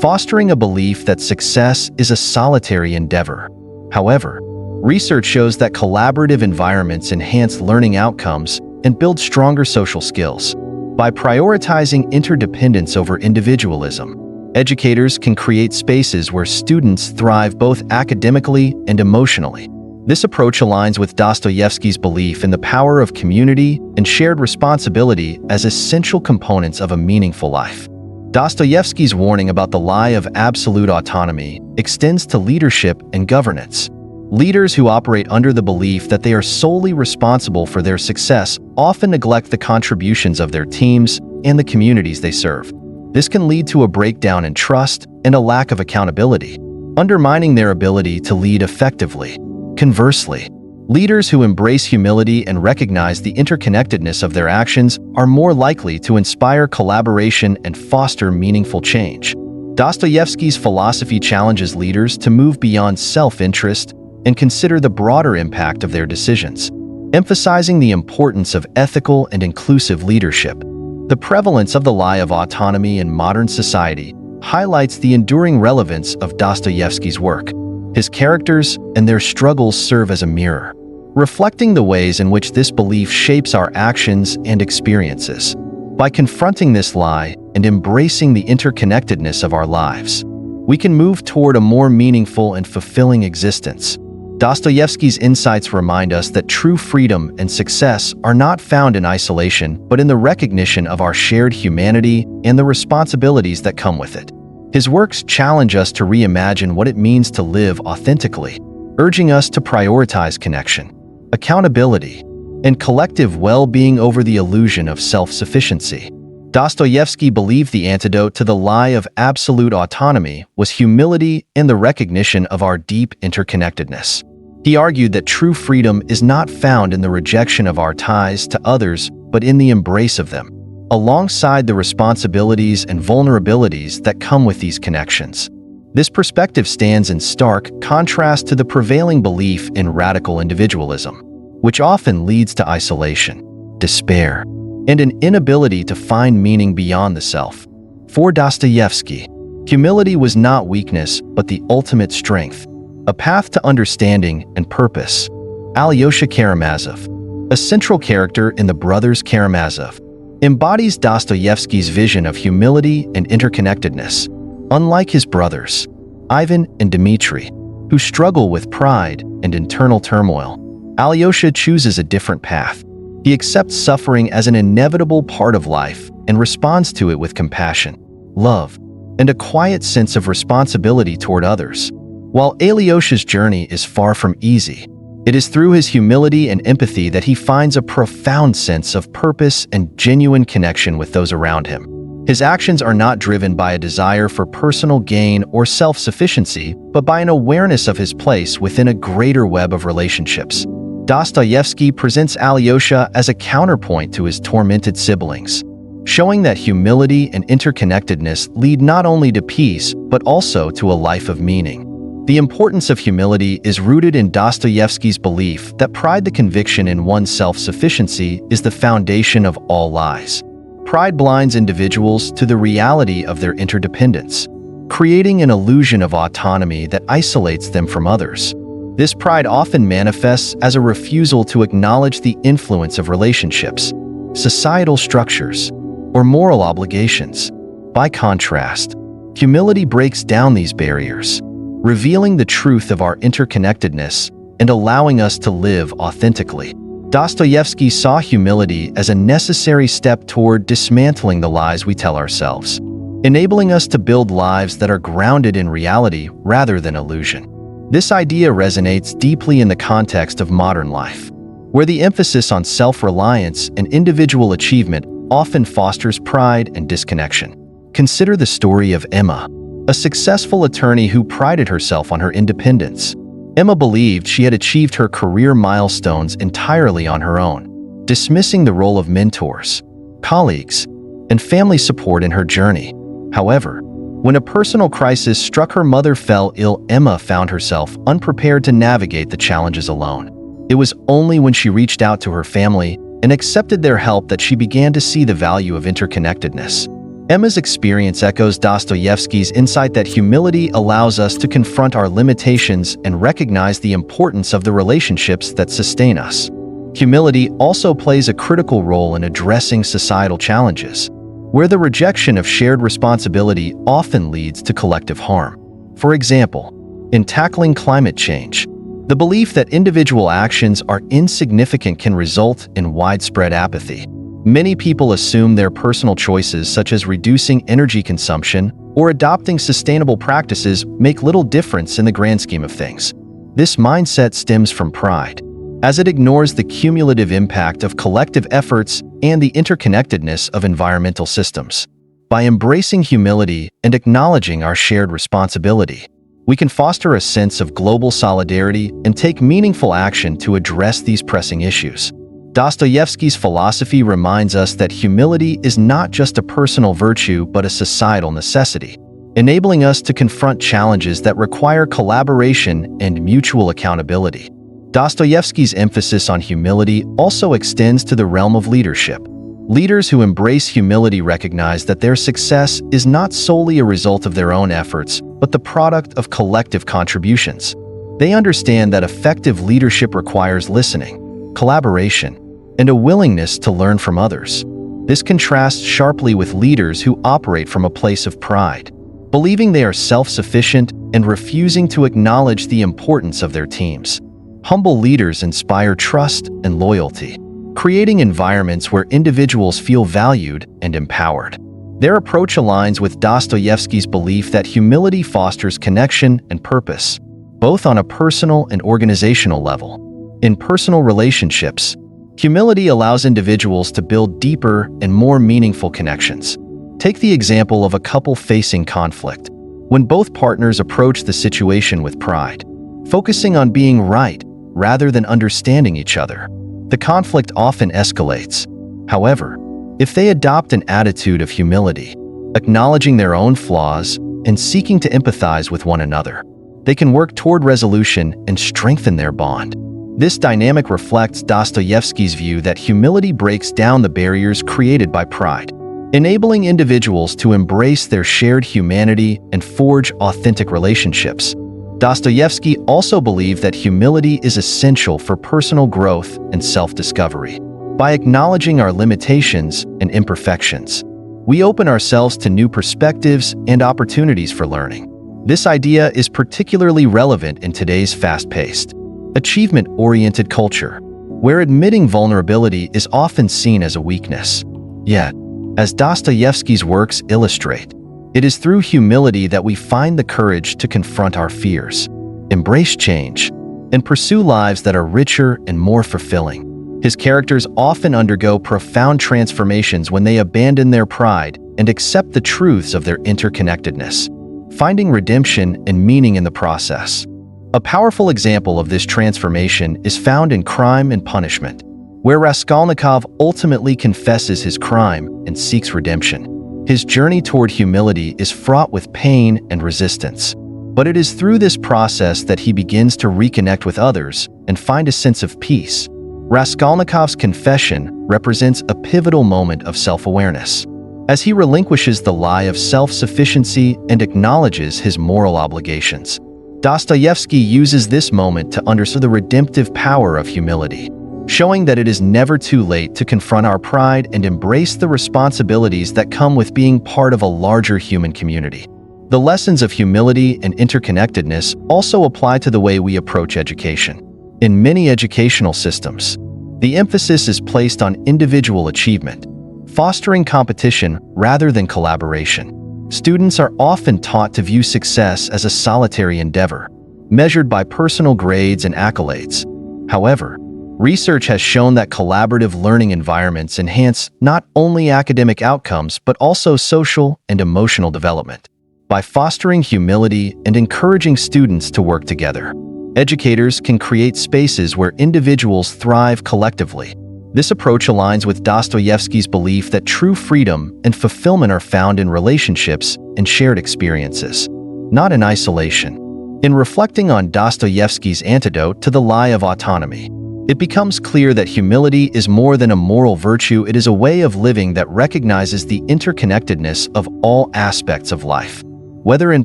fostering a belief that success is a solitary endeavor. However, research shows that collaborative environments enhance learning outcomes and build stronger social skills. By prioritizing interdependence over individualism, Educators can create spaces where students thrive both academically and emotionally. This approach aligns with Dostoevsky's belief in the power of community and shared responsibility as essential components of a meaningful life. Dostoevsky's warning about the lie of absolute autonomy extends to leadership and governance. Leaders who operate under the belief that they are solely responsible for their success often neglect the contributions of their teams and the communities they serve. This can lead to a breakdown in trust and a lack of accountability, undermining their ability to lead effectively. Conversely, leaders who embrace humility and recognize the interconnectedness of their actions are more likely to inspire collaboration and foster meaningful change. Dostoevsky's philosophy challenges leaders to move beyond self-interest and consider the broader impact of their decisions, emphasizing the importance of ethical and inclusive leadership. The prevalence of the lie of autonomy in modern society highlights the enduring relevance of Dostoevsky's work. His characters and their struggles serve as a mirror, reflecting the ways in which this belief shapes our actions and experiences. By confronting this lie and embracing the interconnectedness of our lives, we can move toward a more meaningful and fulfilling existence. Dostoevsky's insights remind us that true freedom and success are not found in isolation, but in the recognition of our shared humanity and the responsibilities that come with it. His works challenge us to reimagine what it means to live authentically, urging us to prioritize connection, accountability, and collective well-being over the illusion of self-sufficiency. Dostoevsky believed the antidote to the lie of absolute autonomy was humility and the recognition of our deep interconnectedness. He argued that true freedom is not found in the rejection of our ties to others, but in the embrace of them, alongside the responsibilities and vulnerabilities that come with these connections. This perspective stands in stark contrast to the prevailing belief in radical individualism, which often leads to isolation, despair, and an inability to find meaning beyond the self. For Dostoevsky, humility was not weakness, but the ultimate strength, a path to understanding and purpose. Alyosha Karamazov, a central character in The Brothers Karamazov, embodies Dostoevsky's vision of humility and interconnectedness. Unlike his brothers, Ivan and Dmitri, who struggle with pride and internal turmoil, Alyosha chooses a different path. He accepts suffering as an inevitable part of life and responds to it with compassion, love, and a quiet sense of responsibility toward others. While Alyosha's journey is far from easy, it is through his humility and empathy that he finds a profound sense of purpose and genuine connection with those around him. His actions are not driven by a desire for personal gain or self-sufficiency, but by an awareness of his place within a greater web of relationships. Dostoevsky presents Alyosha as a counterpoint to his tormented siblings, showing that humility and interconnectedness lead not only to peace, but also to a life of meaning. The importance of humility is rooted in Dostoevsky's belief that pride, the conviction in one's self-sufficiency, is the foundation of all lies. Pride blinds individuals to the reality of their interdependence, creating an illusion of autonomy that isolates them from others. This pride often manifests as a refusal to acknowledge the influence of relationships, societal structures, or moral obligations. By contrast, humility breaks down these barriers, revealing the truth of our interconnectedness and allowing us to live authentically. Dostoevsky saw humility as a necessary step toward dismantling the lies we tell ourselves, enabling us to build lives that are grounded in reality rather than illusion. This idea resonates deeply in the context of modern life, where the emphasis on self-reliance and individual achievement often fosters pride and disconnection. Consider the story of Emma, a successful attorney who prided herself on her independence. Emma believed she had achieved her career milestones entirely on her own, dismissing the role of mentors, colleagues, and family support in her journey. However, when a personal crisis struck, her mother fell ill, Emma found herself unprepared to navigate the challenges alone. It was only when she reached out to her family and accepted their help that she began to see the value of interconnectedness. Emma's experience echoes Dostoevsky's insight that humility allows us to confront our limitations and recognize the importance of the relationships that sustain us. Humility also plays a critical role in addressing societal challenges. where the rejection of shared responsibility often leads to collective harm. For example, in tackling climate change, the belief that individual actions are insignificant can result in widespread apathy. Many people assume their personal choices, such as reducing energy consumption or adopting sustainable practices, make little difference in the grand scheme of things. This mindset stems from pride, as it ignores the cumulative impact of collective efforts and the interconnectedness of environmental systems. By embracing humility and acknowledging our shared responsibility, we can foster a sense of global solidarity and take meaningful action to address these pressing issues. Dostoevsky's philosophy reminds us that humility is not just a personal virtue but a societal necessity, enabling us to confront challenges that require collaboration and mutual accountability. Dostoevsky's emphasis on humility also extends to the realm of leadership. Leaders who embrace humility recognize that their success is not solely a result of their own efforts, but the product of collective contributions. They understand that effective leadership requires listening, collaboration, and a willingness to learn from others. This contrasts sharply with leaders who operate from a place of pride, believing they are self-sufficient and refusing to acknowledge the importance of their teams. Humble leaders inspire trust and loyalty, creating environments where individuals feel valued and empowered. Their approach aligns with Dostoevsky's belief that humility fosters connection and purpose, both on a personal and organizational level. In personal relationships, humility allows individuals to build deeper and more meaningful connections. Take the example of a couple facing conflict. When both partners approach the situation with pride, focusing on being right rather than understanding each other, the conflict often escalates. However, if they adopt an attitude of humility, acknowledging their own flaws and seeking to empathize with one another, they can work toward resolution and strengthen their bond. This dynamic reflects Dostoevsky's view that humility breaks down the barriers created by pride, enabling individuals to embrace their shared humanity and forge authentic relationships. Dostoevsky also believed that humility is essential for personal growth and self-discovery. By acknowledging our limitations and imperfections, we open ourselves to new perspectives and opportunities for learning. This idea is particularly relevant in today's fast-paced, achievement-oriented culture, where admitting vulnerability is often seen as a weakness. Yet, as Dostoevsky's works illustrate, it is through humility that we find the courage to confront our fears, embrace change, and pursue lives that are richer and more fulfilling. His characters often undergo profound transformations when they abandon their pride and accept the truths of their interconnectedness, finding redemption and meaning in the process. A powerful example of this transformation is found in Crime and Punishment, where Raskolnikov ultimately confesses his crime and seeks redemption. His journey toward humility is fraught with pain and resistance, but it is through this process that he begins to reconnect with others and find a sense of peace. Raskolnikov's confession represents a pivotal moment of self-awareness, as he relinquishes the lie of self-sufficiency and acknowledges his moral obligations. Dostoevsky uses this moment to underscore the redemptive power of humility, showing that it is never too late to confront our pride and embrace the responsibilities that come with being part of a larger human community. The lessons of humility and interconnectedness also apply to the way we approach education. In many educational systems, the emphasis is placed on individual achievement, fostering competition rather than collaboration. Students are often taught to view success as a solitary endeavor, measured by personal grades and accolades. However, research has shown that collaborative learning environments enhance not only academic outcomes but also social and emotional development. By fostering humility and encouraging students to work together, educators can create spaces where individuals thrive collectively. This approach aligns with Dostoevsky's belief that true freedom and fulfillment are found in relationships and shared experiences, not in isolation. In reflecting on Dostoevsky's Antidote to the lie of autonomy, it becomes clear that humility is more than a moral virtue. It is a way of living that recognizes the interconnectedness of all aspects of life, whether in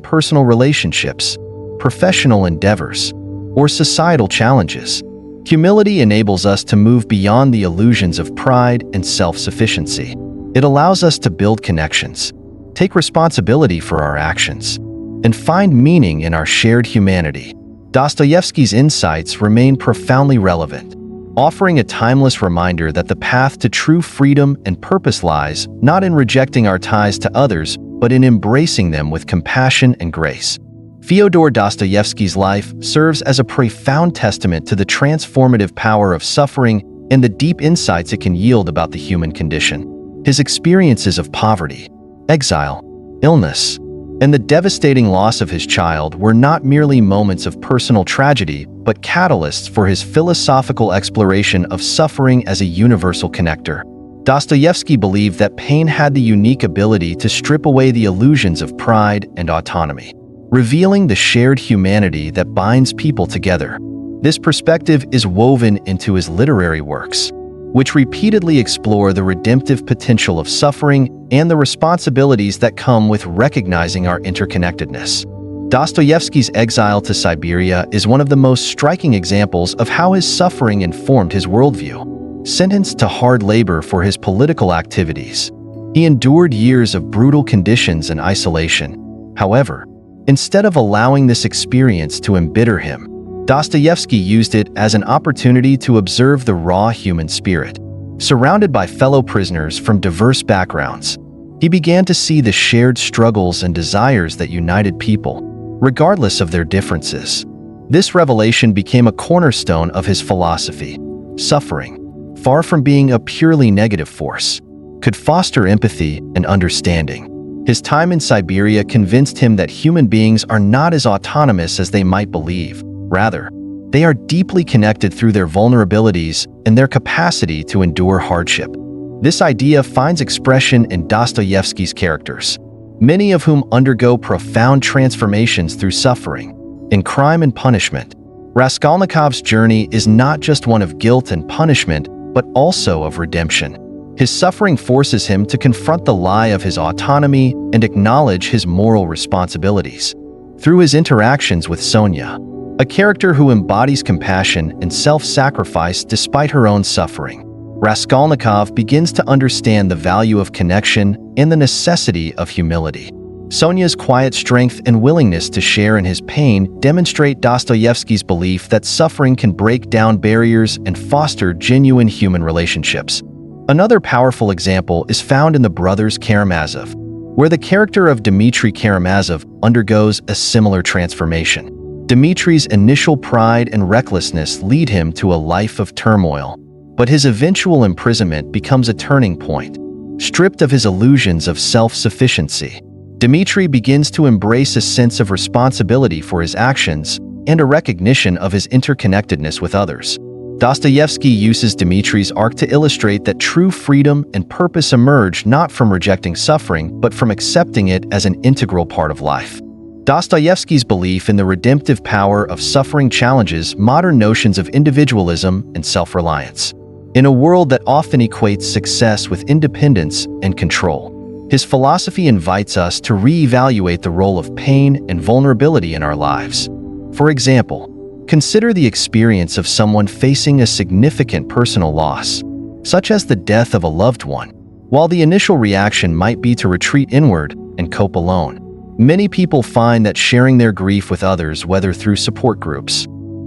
personal relationships, professional endeavors, or societal challenges. Humility enables us to move beyond the illusions of pride and self-sufficiency, It allows us to build connections, take responsibility for our actions, and find meaning in our shared humanity. Dostoevsky's insights remain profoundly relevant, offering a timeless reminder that the path to true freedom and purpose lies not in rejecting our ties to others, but in embracing them with compassion and grace. Fyodor Dostoevsky's life serves as a profound testament to the transformative power of suffering and the deep insights it can yield about the human condition. His experiences of poverty, exile, illness, and the devastating loss of his child were not merely moments of personal tragedy, but catalysts for his philosophical exploration of suffering as a universal connector. Dostoevsky believed that pain had the unique ability to strip away the illusions of pride and autonomy, revealing the shared humanity that binds people together. This perspective is woven into his literary works, which repeatedly explore the redemptive potential of suffering and the responsibilities that come with recognizing our interconnectedness. Dostoevsky's exile to Siberia is one of the most striking examples of how his suffering informed his worldview. Sentenced to hard labor for his political activities, he endured years of brutal conditions and isolation. However, instead of allowing this experience to embitter him, Dostoevsky used it as an opportunity to observe the raw human spirit. Surrounded by fellow prisoners from diverse backgrounds, he began to see the shared struggles and desires that united people, regardless of their differences. This revelation became a cornerstone of his philosophy. Suffering, far from being a purely negative force, could foster empathy and understanding. His time in Siberia convinced him that human beings are not as autonomous as they might believe. Rather, they are deeply connected through their vulnerabilities and their capacity to endure hardship. This idea finds expression in Dostoevsky's characters, many of whom undergo profound transformations through suffering. In Crime and Punishment, Raskolnikov's journey is not just one of guilt and punishment, but also of redemption. His suffering forces him to confront the lie of his autonomy and acknowledge his moral responsibilities. Through his interactions with Sonia, a character who embodies compassion and self-sacrifice despite her own suffering, Raskolnikov begins to understand the value of connection and the necessity of humility. Sonia's quiet strength and willingness to share in his pain demonstrate Dostoevsky's belief that suffering can break down barriers and foster genuine human relationships. Another powerful example is found in The Brothers Karamazov, where the character of Dmitry Karamazov undergoes a similar transformation. Dmitry's initial pride and recklessness lead him to a life of turmoil, but his eventual imprisonment becomes a turning point. Stripped of his illusions of self-sufficiency, Dmitry begins to embrace a sense of responsibility for his actions and a recognition of his interconnectedness with others. Dostoevsky uses Dmitry's arc to illustrate that true freedom and purpose emerge not from rejecting suffering, but from accepting it as an integral part of life. Dostoevsky's belief in the redemptive power of suffering challenges modern notions of individualism and self-reliance. In a world that often equates success with independence and control, his philosophy invites us to reevaluate the role of pain and vulnerability in our lives. For example, consider the experience of someone facing a significant personal loss, such as the death of a loved one. While the initial reaction might be to retreat inward and cope alone, many people find that sharing their grief with others, whether through support groups,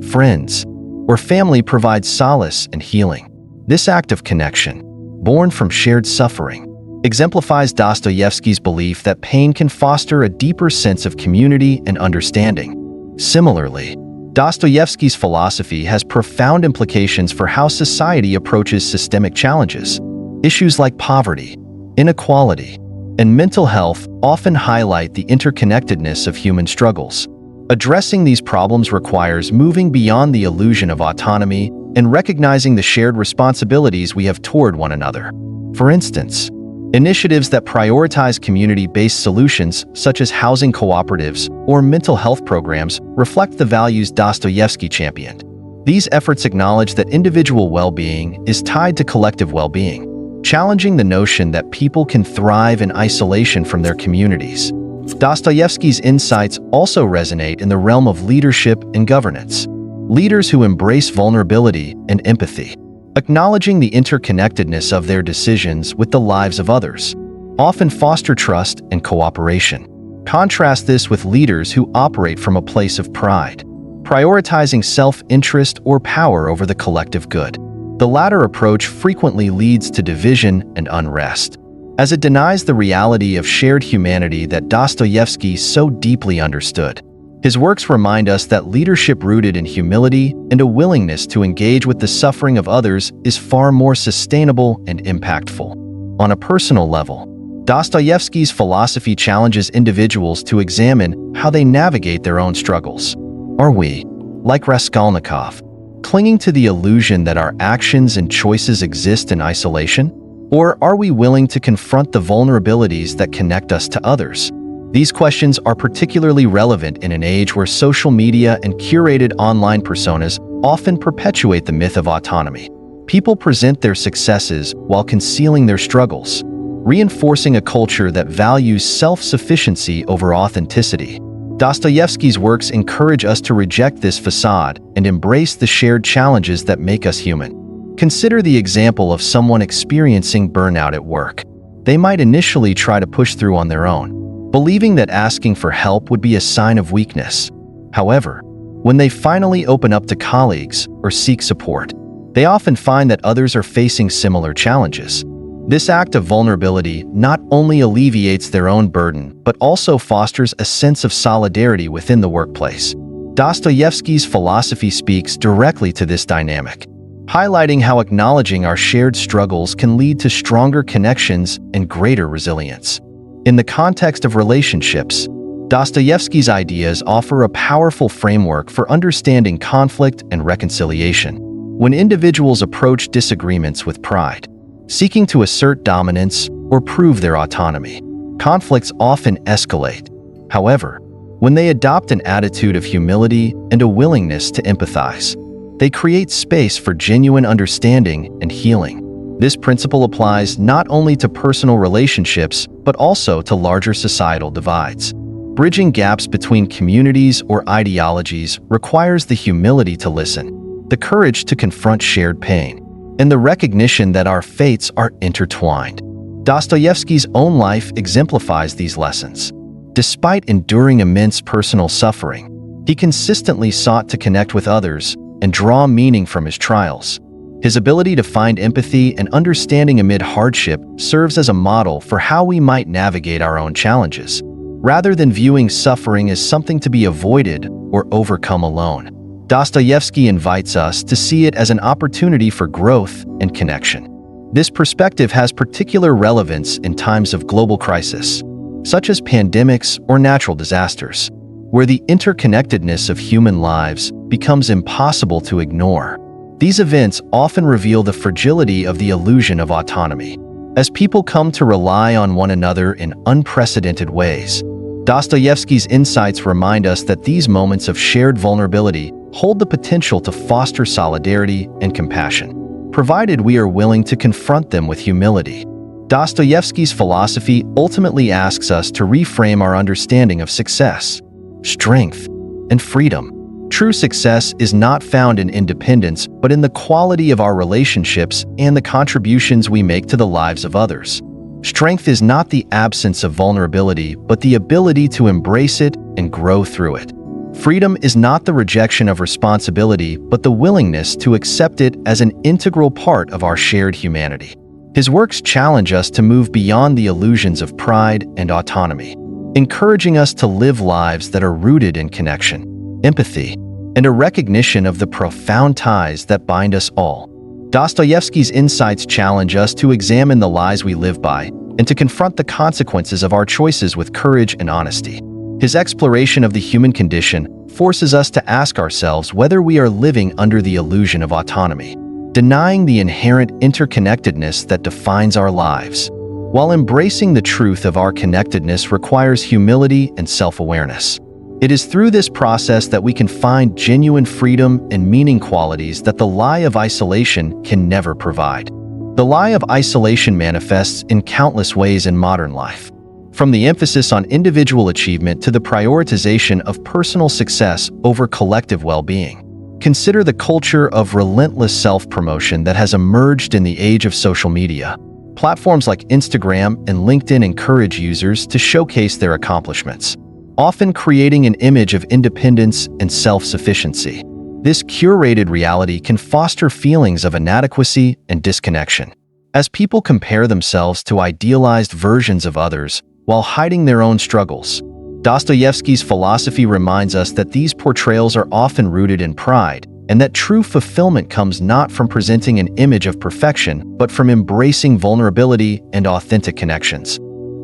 friends, or family, provides solace and healing. This act of connection, born from shared suffering, exemplifies Dostoevsky's belief that pain can foster a deeper sense of community and understanding. Similarly, Dostoevsky's philosophy has profound implications for how society approaches systemic challenges. Issues like poverty, inequality, and mental health often highlight the interconnectedness of human struggles. Addressing these problems requires moving beyond the illusion of autonomy and recognizing the shared responsibilities we have toward one another. For instance, initiatives that prioritize community-based solutions, such as housing cooperatives or mental health programs, reflect the values Dostoevsky championed. These efforts acknowledge that individual well-being is tied to collective well-being, challenging the notion that people can thrive in isolation from their communities. Dostoevsky's insights also resonate in the realm of leadership and governance. Leaders who embrace vulnerability and empathy, acknowledging the interconnectedness of their decisions with the lives of others, often foster trust and cooperation. Contrast this with leaders who operate from a place of pride, prioritizing self-interest or power over the collective good. The latter approach frequently leads to division and unrest, as it denies the reality of shared humanity that Dostoevsky so deeply understood. His works remind us that leadership rooted in humility and a willingness to engage with the suffering of others is far more sustainable and impactful. On a personal level, Dostoevsky's philosophy challenges individuals to examine how they navigate their own struggles. Are we, like Raskolnikov, clinging to the illusion that our actions and choices exist in isolation? Or are we willing to confront the vulnerabilities that connect us to others? These questions are particularly relevant in an age where social media and curated online personas often perpetuate the myth of autonomy. People present their successes while concealing their struggles, reinforcing a culture that values self-sufficiency over authenticity. Dostoevsky's works encourage us to reject this facade and embrace the shared challenges that make us human. Consider the example of someone experiencing burnout at work. They might initially try to push through on their own, believing that asking for help would be a sign of weakness. However, when they finally open up to colleagues or seek support, they often find that others are facing similar challenges. This act of vulnerability not only alleviates their own burden, but also fosters a sense of solidarity within the workplace. Dostoevsky's philosophy speaks directly to this dynamic, highlighting how acknowledging our shared struggles can lead to stronger connections and greater resilience. In the context of relationships, Dostoevsky's ideas offer a powerful framework for understanding conflict and reconciliation. When individuals approach disagreements with pride, seeking to assert dominance or prove their autonomy, conflicts often escalate. However, when they adopt an attitude of humility and a willingness to empathize, they create space for genuine understanding and healing. This principle applies not only to personal relationships, but also to larger societal divides. Bridging gaps between communities or ideologies requires the humility to listen, the courage to confront shared pain, and the recognition that our fates are intertwined. Dostoevsky's own life exemplifies these lessons. Despite enduring immense personal suffering, he consistently sought to connect with others and draw meaning from his trials. His ability to find empathy and understanding amid hardship serves as a model for how we might navigate our own challenges, rather than viewing suffering as something to be avoided or overcome alone. Dostoevsky invites us to see it as an opportunity for growth and connection. This perspective has particular relevance in times of global crisis, such as pandemics or natural disasters, where the interconnectedness of human lives becomes impossible to ignore. These events often reveal the fragility of the illusion of autonomy, as people come to rely on one another in unprecedented ways. Dostoevsky's insights remind us that these moments of shared vulnerability hold the potential to foster solidarity and compassion, provided we are willing to confront them with humility. Dostoevsky's philosophy ultimately asks us to reframe our understanding of success, strength, and freedom. True success is not found in independence, but in the quality of our relationships and the contributions we make to the lives of others. Strength is not the absence of vulnerability, but the ability to embrace it and grow through it. Freedom is not the rejection of responsibility, but the willingness to accept it as an integral part of our shared humanity. His works challenge us to move beyond the illusions of pride and autonomy, encouraging us to live lives that are rooted in connection, empathy, and a recognition of the profound ties that bind us all. Dostoevsky's insights challenge us to examine the lies we live by and to confront the consequences of our choices with courage and honesty. His exploration of the human condition forces us to ask ourselves whether we are living under the illusion of autonomy, denying the inherent interconnectedness that defines our lives, while embracing the truth of our connectedness requires humility and self-awareness. It is through this process that we can find genuine freedom and meaning, qualities that the lie of isolation can never provide. The lie of isolation manifests in countless ways in modern life, from the emphasis on individual achievement to the prioritization of personal success over collective well-being. Consider the culture of relentless self-promotion that has emerged in the age of social media. Platforms like Instagram and LinkedIn encourage users to showcase their accomplishments, often creating an image of independence and self-sufficiency. This curated reality can foster feelings of inadequacy and disconnection, as people compare themselves to idealized versions of others while hiding their own struggles. Dostoevsky's philosophy reminds us that these portrayals are often rooted in pride, and that true fulfillment comes not from presenting an image of perfection, but from embracing vulnerability and authentic connections.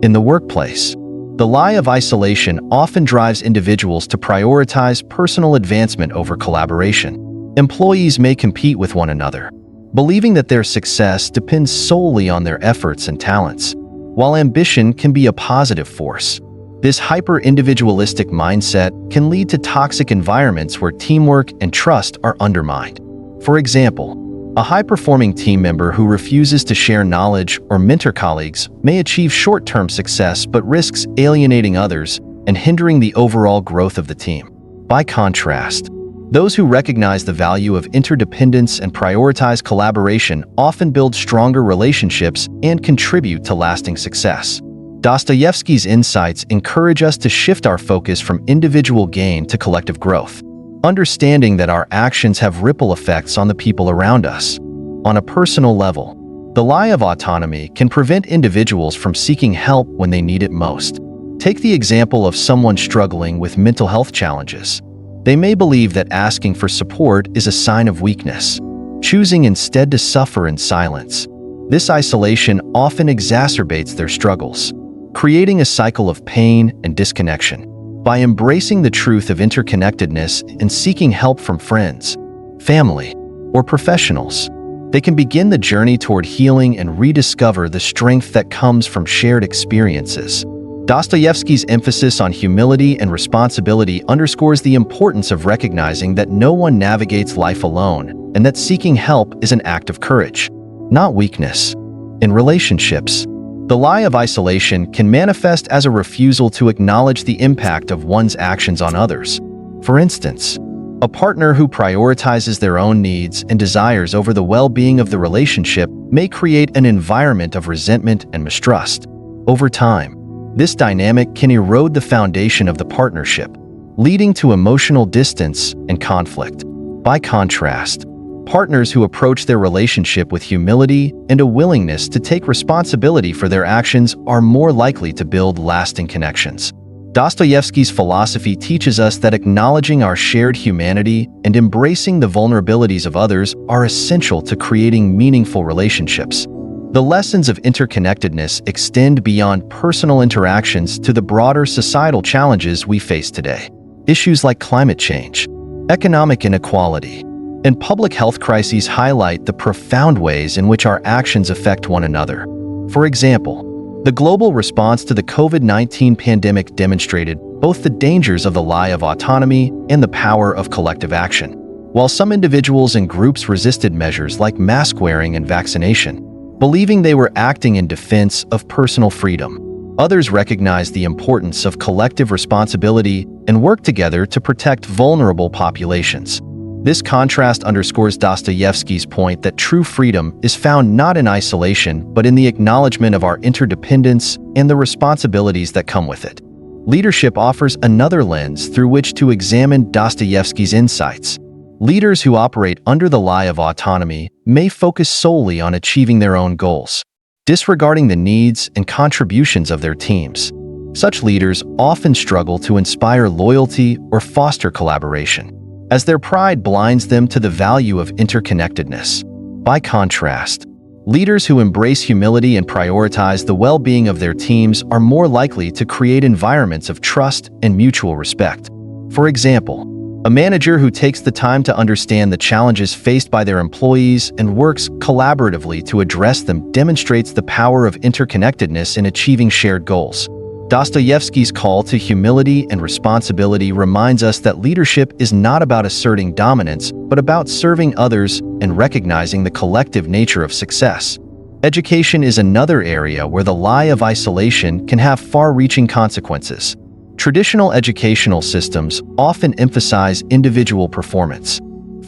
In the workplace, the lie of isolation often drives individuals to prioritize personal advancement over collaboration. Employees may compete with one another, believing that their success depends solely on their efforts and talents, while ambition can be a positive force. This hyper-individualistic mindset can lead to toxic environments where teamwork and trust are undermined. For example, a high-performing team member who refuses to share knowledge or mentor colleagues may achieve short-term success but risks alienating others and hindering the overall growth of the team. By contrast, those who recognize the value of interdependence and prioritize collaboration often build stronger relationships and contribute to lasting success. Dostoevsky's insights encourage us to shift our focus from individual gain to collective growth, understanding that our actions have ripple effects on the people around us. On a personal level, the lie of autonomy can prevent individuals from seeking help when they need it most. Take the example of someone struggling with mental health challenges. They may believe that asking for support is a sign of weakness, choosing instead to suffer in silence. This isolation often exacerbates their struggles, creating a cycle of pain and disconnection. By embracing the truth of interconnectedness and seeking help from friends, family, or professionals, they can begin the journey toward healing and rediscover the strength that comes from shared experiences. Dostoevsky's emphasis on humility and responsibility underscores the importance of recognizing that no one navigates life alone and that seeking help is an act of courage, not weakness. In relationships, the lie of isolation can manifest as a refusal to acknowledge the impact of one's actions on others. For instance, a partner who prioritizes their own needs and desires over the well-being of the relationship may create an environment of resentment and mistrust. Over time, this dynamic can erode the foundation of the partnership, leading to emotional distance and conflict. By contrast, partners who approach their relationship with humility and a willingness to take responsibility for their actions are more likely to build lasting connections. Dostoevsky's philosophy teaches us that acknowledging our shared humanity and embracing the vulnerabilities of others are essential to creating meaningful relationships. The lessons of interconnectedness extend beyond personal interactions to the broader societal challenges we face today. Issues like climate change, economic inequality, and public health crises highlight the profound ways in which our actions affect one another. For example, the global response to the COVID-19 pandemic demonstrated both the dangers of the lie of autonomy and the power of collective action. While some individuals and groups resisted measures like mask wearing and vaccination, believing they were acting in defense of personal freedom, others recognized the importance of collective responsibility and worked together to protect vulnerable populations. This contrast underscores Dostoevsky's point that true freedom is found not in isolation, but in the acknowledgement of our interdependence and the responsibilities that come with it. Leadership offers another lens through which to examine Dostoevsky's insights. Leaders who operate under the lie of autonomy may focus solely on achieving their own goals, disregarding the needs and contributions of their teams. Such leaders often struggle to inspire loyalty or foster collaboration, as their pride blinds them to the value of interconnectedness. By contrast, leaders who embrace humility and prioritize the well-being of their teams are more likely to create environments of trust and mutual respect. For example, a manager who takes the time to understand the challenges faced by their employees and works collaboratively to address them demonstrates the power of interconnectedness in achieving shared goals. Dostoevsky's call to humility and responsibility reminds us that leadership is not about asserting dominance, but about serving others and recognizing the collective nature of success. Education is another area where the lie of isolation can have far-reaching consequences. Traditional educational systems often emphasize individual performance,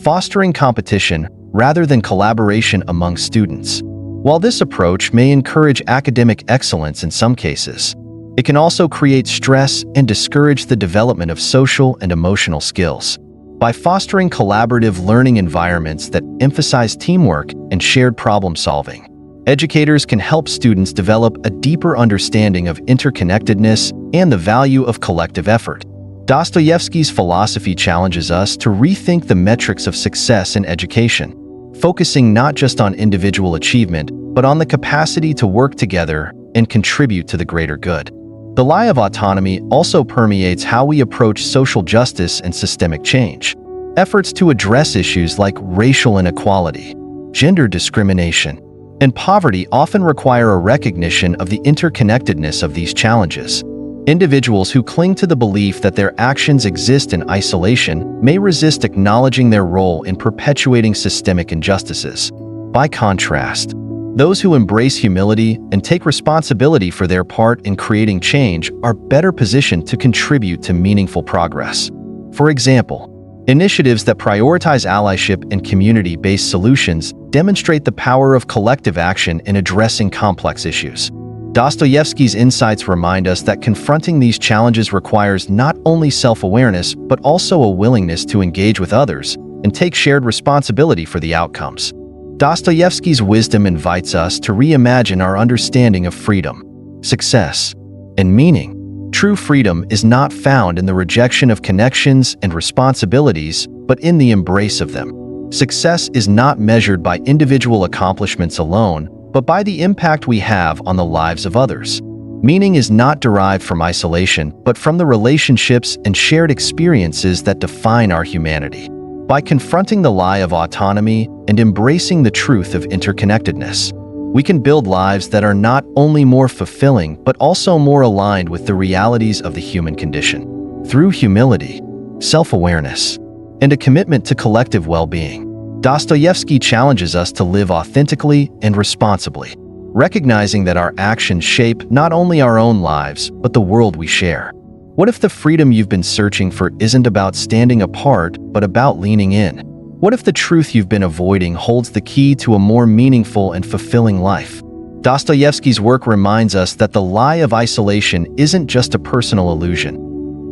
fostering competition rather than collaboration among students. While this approach may encourage academic excellence in some cases, it can also create stress and discourage the development of social and emotional skills. By fostering collaborative learning environments that emphasize teamwork and shared problem-solving, educators can help students develop a deeper understanding of interconnectedness and the value of collective effort. Dostoevsky's philosophy challenges us to rethink the metrics of success in education, focusing not just on individual achievement, but on the capacity to work together and contribute to the greater good. The lie of autonomy also permeates how we approach social justice and systemic change. Efforts to address issues like racial inequality, gender discrimination, and poverty often require a recognition of the interconnectedness of these challenges. Individuals who cling to the belief that their actions exist in isolation may resist acknowledging their role in perpetuating systemic injustices. By contrast, those who embrace humility and take responsibility for their part in creating change are better positioned to contribute to meaningful progress. For example, initiatives that prioritize allyship and community-based solutions demonstrate the power of collective action in addressing complex issues. Dostoevsky's insights remind us that confronting these challenges requires not only self-awareness, but also a willingness to engage with others and take shared responsibility for the outcomes. Dostoevsky's wisdom invites us to reimagine our understanding of freedom, success, and meaning. True freedom is not found in the rejection of connections and responsibilities, but in the embrace of them. Success is not measured by individual accomplishments alone, but by the impact we have on the lives of others. Meaning is not derived from isolation, but from the relationships and shared experiences that define our humanity. By confronting the lie of autonomy and embracing the truth of interconnectedness, we can build lives that are not only more fulfilling, but also more aligned with the realities of the human condition. Through humility, self-awareness, and a commitment to collective well-being, Dostoevsky challenges us to live authentically and responsibly, recognizing that our actions shape not only our own lives, but the world we share. What if the freedom you've been searching for isn't about standing apart, but about leaning in? What if the truth you've been avoiding holds the key to a more meaningful and fulfilling life? Dostoevsky's work reminds us that the lie of isolation isn't just a personal illusion.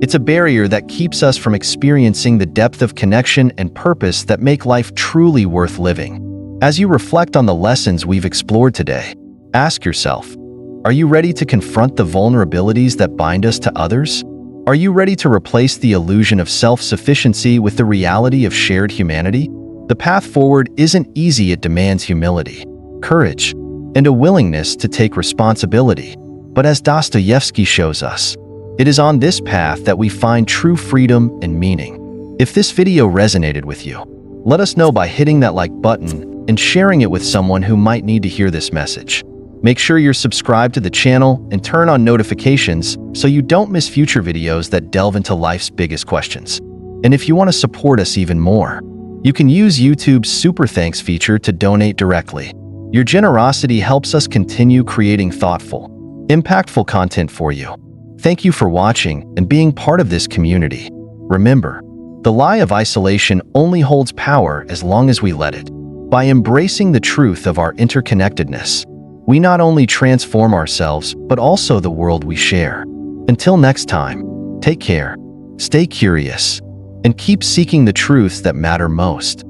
It's a barrier that keeps us from experiencing the depth of connection and purpose that make life truly worth living. As you reflect on the lessons we've explored today, ask yourself, are you ready to confront the vulnerabilities that bind us to others? Are you ready to replace the illusion of self-sufficiency with the reality of shared humanity? The path forward isn't easy. It demands humility, courage, and a willingness to take responsibility. But as Dostoevsky shows us, it is on this path that we find true freedom and meaning. If this video resonated with you, let us know by hitting that like button and sharing it with someone who might need to hear this message. Make sure you're subscribed to the channel and turn on notifications so you don't miss future videos that delve into life's biggest questions. And if you want to support us even more, you can use YouTube's Super Thanks feature to donate directly. Your generosity helps us continue creating thoughtful, impactful content for you. Thank you for watching and being part of this community. Remember, the lie of isolation only holds power as long as we let it. By embracing the truth of our interconnectedness, we not only transform ourselves, but also the world we share. Until next time, take care, stay curious, and keep seeking the truths that matter most.